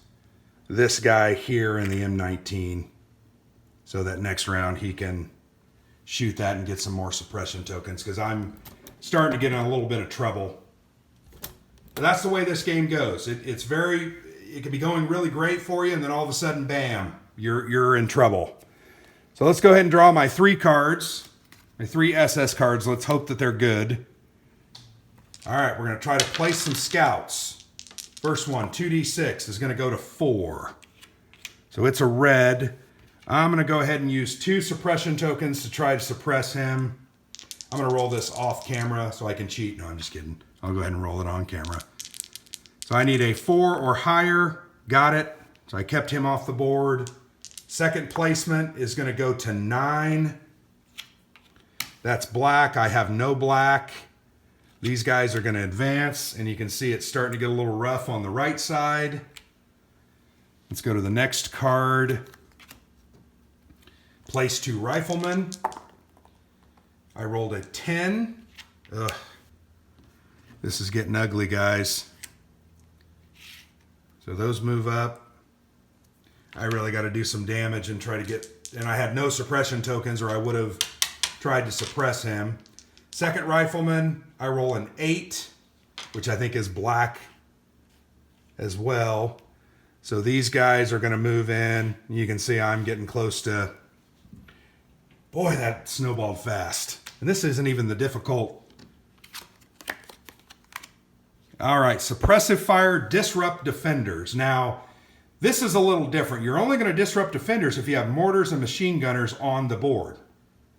this guy here in the M19 so that next round he can shoot that and get some more suppression tokens, because I'm starting to get in a little bit of trouble. But that's the way this game goes. It can be going really great for you, and then all of a sudden, bam, you're in trouble. So let's go ahead and draw my 3 cards. My 3 SS cards. Let's hope that they're good. All right, we're going to try to place some scouts. First one, 2d6, is going to go to 4. So it's a red. I'm going to go ahead and use 2 suppression tokens to try to suppress him. I'm going to roll this off camera so I can cheat. No, I'm just kidding. I'll go ahead and roll it on camera. So I need a 4 or higher. Got it. So I kept him off the board. Second placement is going to go to 9. That's black. I have no black. These guys are going to advance, and you can see it's starting to get a little rough on the right side. Let's go to the next card. Place 2 riflemen. I rolled a 10. Ugh. This is getting ugly, guys. So those move up. I really got to do some damage and try to get... And I had no suppression tokens, or I would have tried to suppress him. Second rifleman, I roll an 8, which I think is black as well. So these guys are going to move in. You can see I'm getting close to... Boy, that snowballed fast. And this isn't even the difficult... All right, suppressive fire, disrupt defenders. Now, this is a little different. You're only going to disrupt defenders if you have mortars and machine gunners on the board.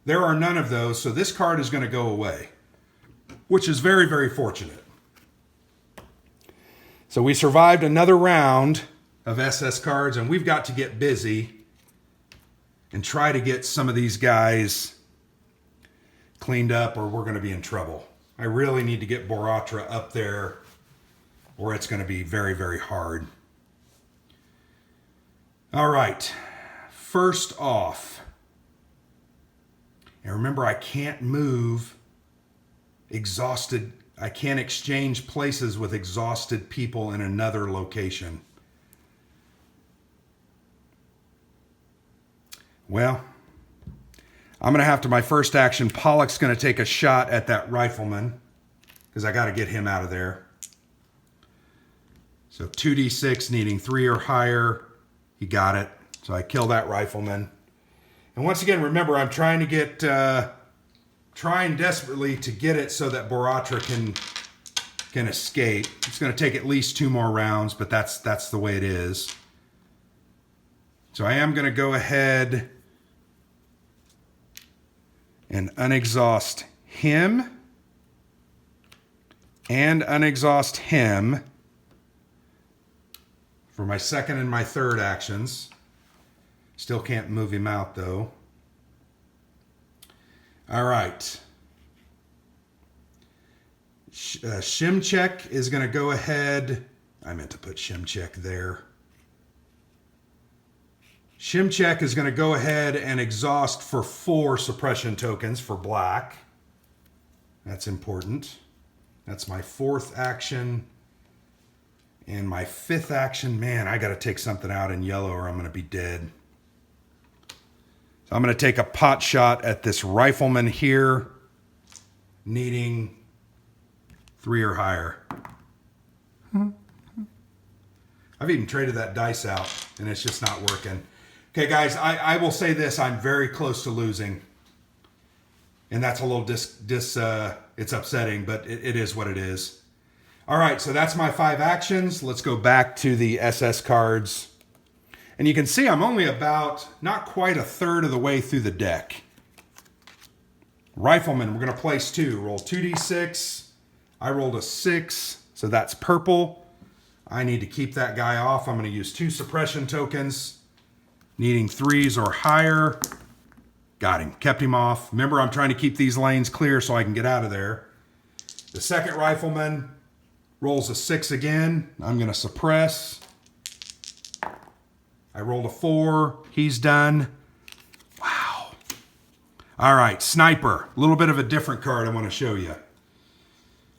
There are none of those, so this card is going to go away, which is very, very fortunate. So we survived another round of SS cards, and we've got to get busy and try to get some of these guys cleaned up, or we're going to be in trouble. I really need to get Mortar up there, or it's going to be very, very hard. All right, first off, and remember, I can't move exhausted. I can't exchange places with exhausted people in another location. Well, I'm going to have to, my first action, Pollock's going to take a shot at that rifleman because I got to get him out of there. So 2d6 needing 3 or higher. He got it. So I kill that rifleman. And once again, remember, I'm trying to get, trying desperately to get it so that Mortar can escape. It's going to take at least 2 more rounds, but that's the way it is. So I am going to go ahead and unexhaust him and unexhaust him for my second and my third actions. Still can't move him out, though. All right. Shimchek is going to go ahead. I meant to put Shimchek there. Shimchek is going to go ahead and exhaust for 4 suppression tokens for black. That's important. That's my fourth action. And my fifth action, man, I got to take something out in yellow or I'm going to be dead. So I'm going to take a pot shot at this rifleman here, needing 3 or higher. I've even traded that dice out, and it's just not working. Okay, guys, I will say this. I'm very close to losing. And that's a little it's upsetting, but it is what it is. All right, so that's my 5 actions. Let's go back to the SS cards. And you can see I'm only about, not quite a third of the way through the deck. Rifleman, we're going to place 2. Roll 2d6. I rolled a 6, so that's purple. I need to keep that guy off. I'm going to use 2 suppression tokens. Needing 3s or higher. Got him. Kept him off. Remember, I'm trying to keep these lanes clear so I can get out of there. The second rifleman rolls a 6 again. I'm going to suppress. I rolled a 4. He's done. Wow. All right, sniper. A little bit of a different card I want to show you.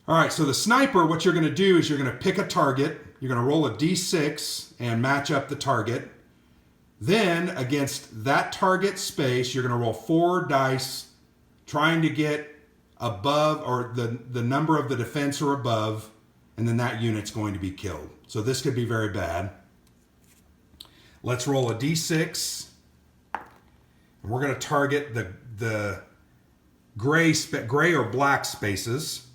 All right, so the sniper, what you're going to do is you're going to pick a target. You're going to roll a d6 and match up the target. Then, against that target space, you're going to roll 4 dice, trying to get above, or the number of the defense or above, and then that unit's going to be killed. So this could be very bad. Let's roll a d6. And we're going to target the gray or black spaces.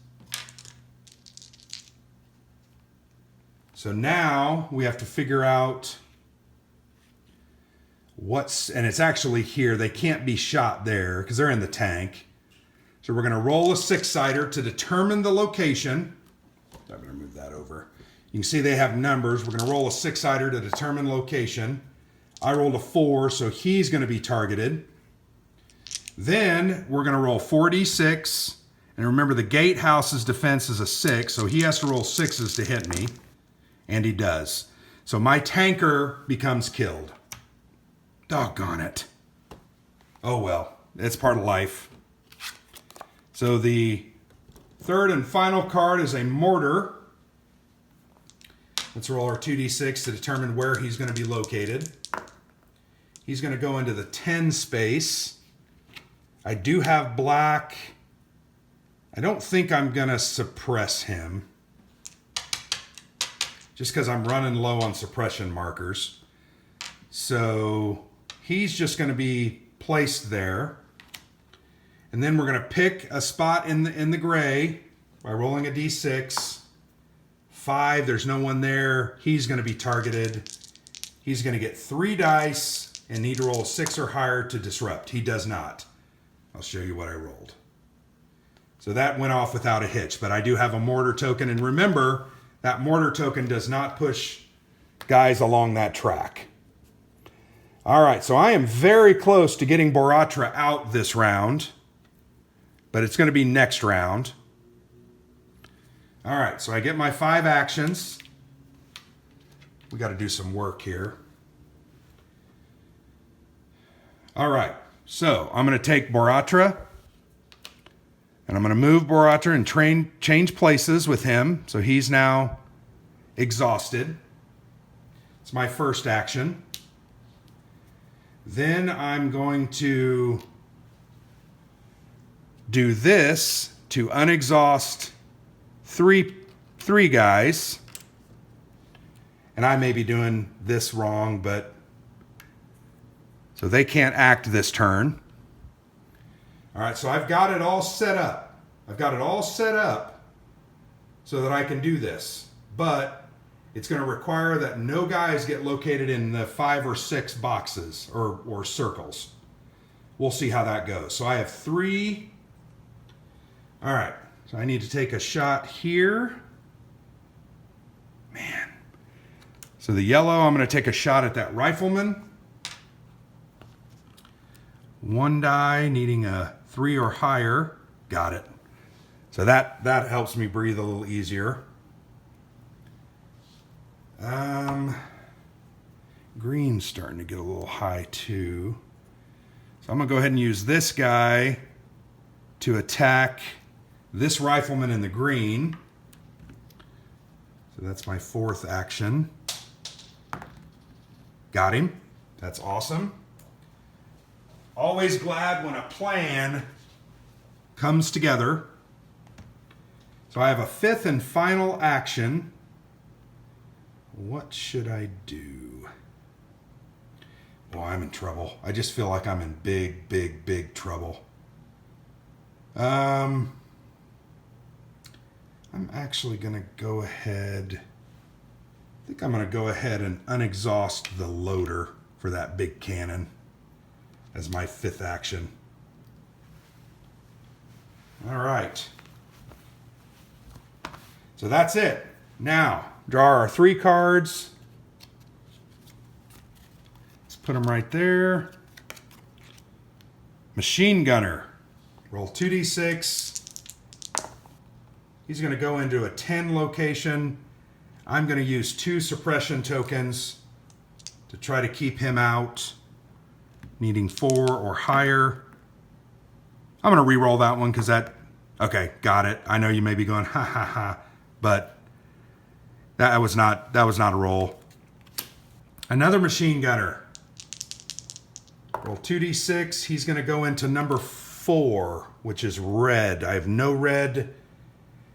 So now we have to figure out and it's actually here. They can't be shot there because they're in the tank. So we're going to roll a 6-sider to determine the location. I'm going to move that over. You can see they have numbers. We're going to roll a 6-sider to determine location. I rolled a 4, so he's going to be targeted. Then we're going to roll 4d6. And remember, the gatehouse's defense is a 6, so he has to roll 6s to hit me. And he does. So my tanker becomes killed. Doggone it. Oh well, it's part of life. So the third and final card is a mortar. Let's roll our 2d6 to determine where he's going to be located. He's going to go into the 10 space. I do have black. I don't think I'm going to suppress him, just because I'm running low on suppression markers. So he's just going to be placed there. And then we're going to pick a spot in the gray by rolling a d6. 5, there's no one there. He's going to be targeted. He's going to get 3 dice and need to roll a 6 or higher to disrupt. He does not. I'll show you what I rolled. So that went off without a hitch, but I do have a mortar token. And remember, that mortar token does not push guys along that track. All right, so I am very close to getting Boratra out this round, but it's going to be next round. All right, so I get my 5 actions. We got to do some work here. All right, so I'm going to take Boratra, and I'm going to move Boratra and change places with him, so he's now exhausted. It's my first action. Then I'm going to do this to unexhaust three guys. And I may be doing this wrong, but so they can't act this turn. All right, so I've got it all set up. I've got it all set up so that I can do this. But it's going to require that no guys get located in the 5 or 6 boxes or circles. We'll see how that goes. So I have 3. All right. So I need to take a shot here. Man. So the yellow, I'm going to take a shot at that rifleman. 1 die, needing a 3 or higher. Got it. So that helps me breathe a little easier. Green's starting to get a little high too. So I'm going to go ahead and use this guy to attack this rifleman in the green. So that's my fourth action. Got him. That's awesome. Always glad when a plan comes together. So I have a fifth and final action. What should I do? Well, I'm in trouble. I just feel like I'm in big, big, big trouble. I'm actually going to go ahead. I think I'm going to go ahead and unexhaust the loader for that big cannon as my fifth action. All right. So that's it. Now, draw our 3 cards. Let's put them right there. Machine gunner. Roll 2d6. He's going to go into a 10 location. I'm going to use 2 suppression tokens to try to keep him out, needing 4 or higher. I'm going to re-roll that one because that... Okay, got it. I know you may be going, ha ha ha, but that was not a roll. Another machine gunner. Roll 2d6. He's going to go into number 4, which is red. I have no red.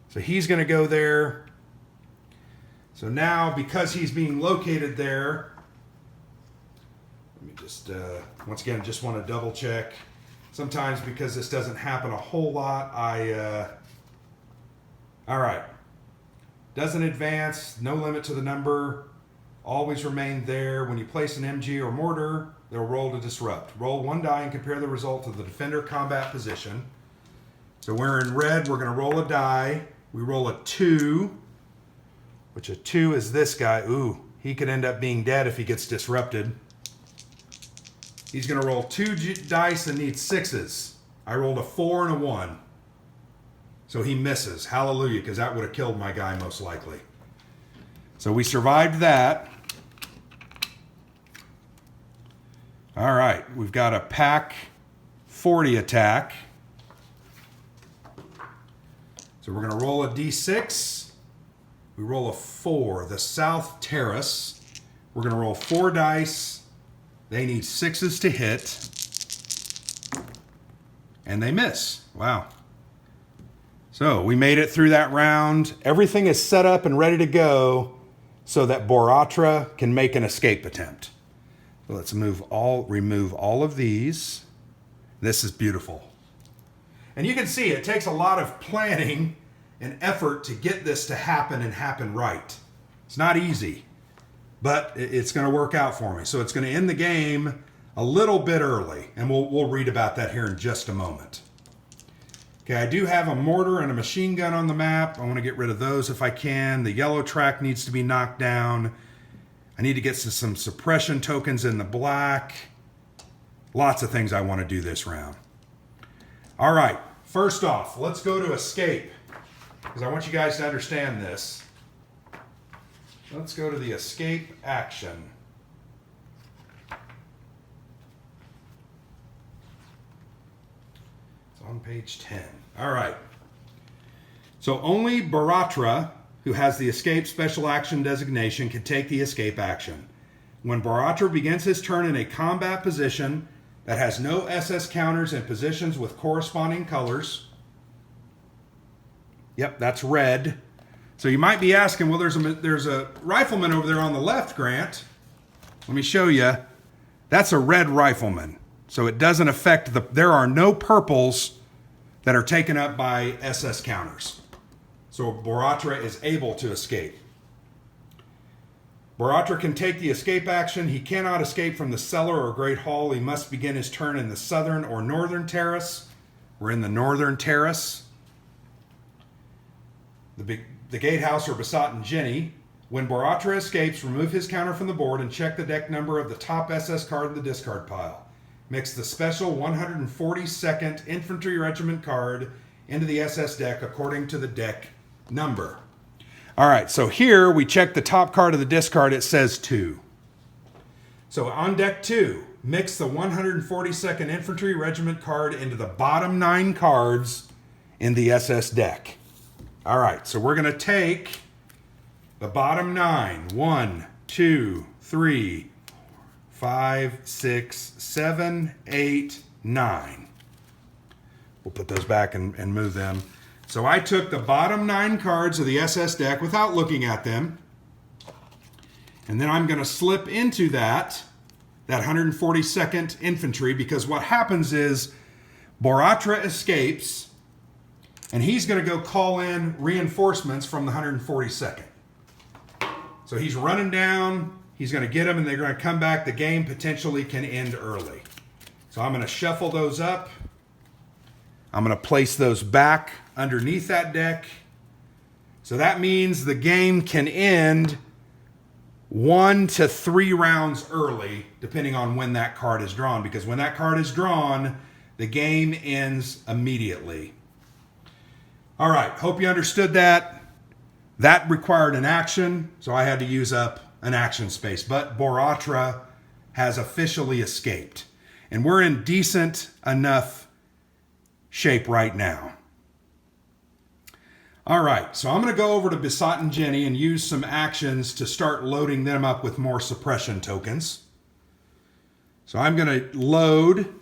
So he's going to go there. So now, because he's being located there, let me just, once again, just want to double check. Sometimes because this doesn't happen a whole lot, all right. Doesn't advance, no limit to the number, always remain there. When you place an MG or mortar, they'll roll to disrupt. Roll 1 die and compare the result to the defender combat position. So we're in red, we're going to roll a die. We roll a 2, which a 2 is this guy. Ooh, he could end up being dead if he gets disrupted. He's going to roll 2 dice and needs 6s. I rolled a 4 and a 1. So he misses. Hallelujah, because that would have killed my guy most likely. So we survived that. All right, we've got a pack 40 attack. So we're going to roll a d6. We roll a 4, the South Terrace. We're going to roll 4 dice. They need 6s to hit. And they miss. Wow. So we made it through that round. Everything is set up and ready to go so that Mortar can make an escape attempt. So let's remove all of these. This is beautiful. And you can see it takes a lot of planning and effort to get this to happen and happen right. It's not easy, but it's going to work out for me. So it's going to end the game a little bit early, and we'll read about that here in just a moment. Okay, I do have a mortar and a machine gun on the map. I want to get rid of those if I can. The yellow track needs to be knocked down. I need to get some suppression tokens in the black. Lots of things I want to do this round. All right, first off, let's go to escape, because I want you guys to understand this. Let's go to the escape action. It's on page 10. All right. So only Mortar, who has the escape special action designation, can take the escape action. When Mortar begins his turn in a combat position that has no SS counters in positions with corresponding colors. Yep, that's red. So you might be asking, well, there's a rifleman over there on the left, Grant. Let me show you. That's a red rifleman. So it doesn't affect there are no purples that are taken up by SS counters. So Mortar is able to escape. Mortar can take the escape action. He cannot escape from the cellar or great hall. He must begin his turn in the southern or northern terrace. We're in the northern terrace. The gatehouse or Besotten Jenny. When Mortar escapes, remove his counter from the board and check the deck number of the top SS card in the discard pile. Mix the special 142nd Infantry Regiment card into the SS deck according to the deck number. All right, so here we check the top card of the discard. It says 2. So on deck 2, mix the 142nd Infantry Regiment card into the bottom 9 cards in the SS deck. All right, so we're going to take the bottom 9. 1, 2, 3, 5, 6, 7, 8, 9. We'll put those back and move them. So I took the bottom 9 cards of the SS deck without looking at them. And then I'm going to slip into that 142nd Infantry, because what happens is Mortar escapes, and he's going to go call in reinforcements from the 142nd. So he's running down, he's going to get them, and they're going to come back. The game potentially can end early. So I'm going to shuffle those up. I'm going to place those back underneath that deck. So that means the game can end 1 to 3 rounds early, depending on when that card is drawn. Because when that card is drawn, the game ends immediately. All right, hope you understood that. That required an action, so I had to use up an action space. But Mortar has officially escaped. And we're in decent enough shape right now. All right, so I'm going to go over to Besotten Jenny and use some actions to start loading them up with more suppression tokens. So I'm going to load.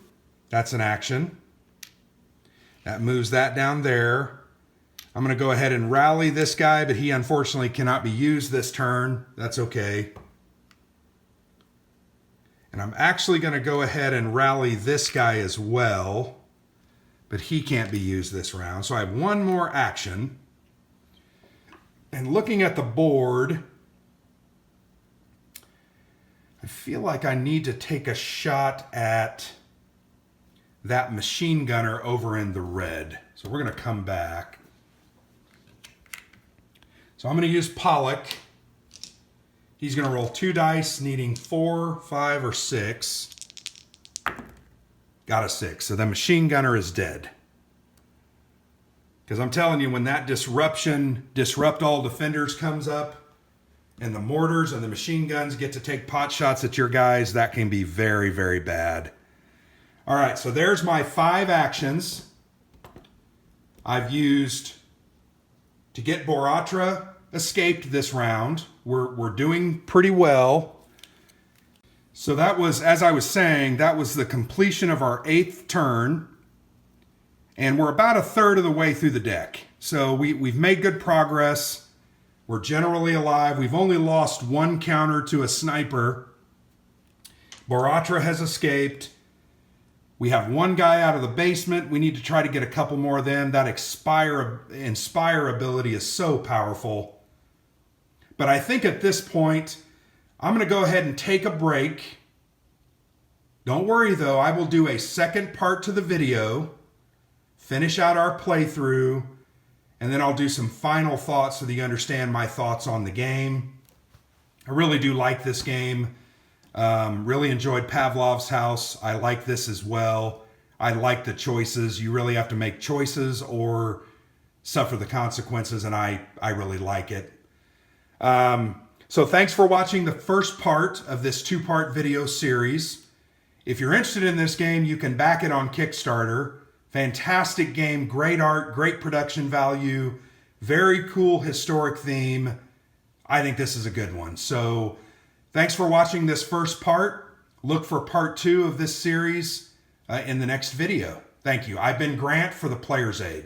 That's an action. That moves that down there. I'm going to go ahead and rally this guy, but he unfortunately cannot be used this turn. That's okay. And I'm actually going to go ahead and rally this guy as well, but he can't be used this round. So I have one more action. And looking at the board, I feel like I need to take a shot at that machine gunner over in the red. So we're going to come back. So I'm going to use Pollock. He's going to roll 2 dice, needing 4, 5, or 6. Got a 6. So the machine gunner is dead. Because I'm telling you, when that disrupt all defenders comes up, and the mortars and the machine guns get to take pot shots at your guys, that can be very, very bad. All right, so there's my 5 actions I've used to get Mortar escaped this round. We're doing pretty well. So that was, as I was saying, that was the completion of our 8th turn. And we're about a third of the way through the deck. So we've made good progress. We're generally alive. We've only lost 1 counter to a sniper. Mortar has escaped. We have 1 guy out of the basement. We need to try to get a couple more of them. That Inspire ability is so powerful. But I think at this point, I'm going to go ahead and take a break. Don't worry though, I will do a second part to the video, finish out our playthrough, and then I'll do some final thoughts so that you understand my thoughts on the game. I really do like this game. Really enjoyed Pavlov's House. I like this as well. I like the choices. You really have to make choices or suffer the consequences, and I really like it. So thanks for watching the first part of this 2-part video series. If you're interested in this game, you can back it on Kickstarter. Fantastic game, great art, great production value, very cool historic theme. I think this is a good one. So thanks for watching this first part. Look for part 2 of this series in the next video. Thank you. I've been Grant for the Player's Aid.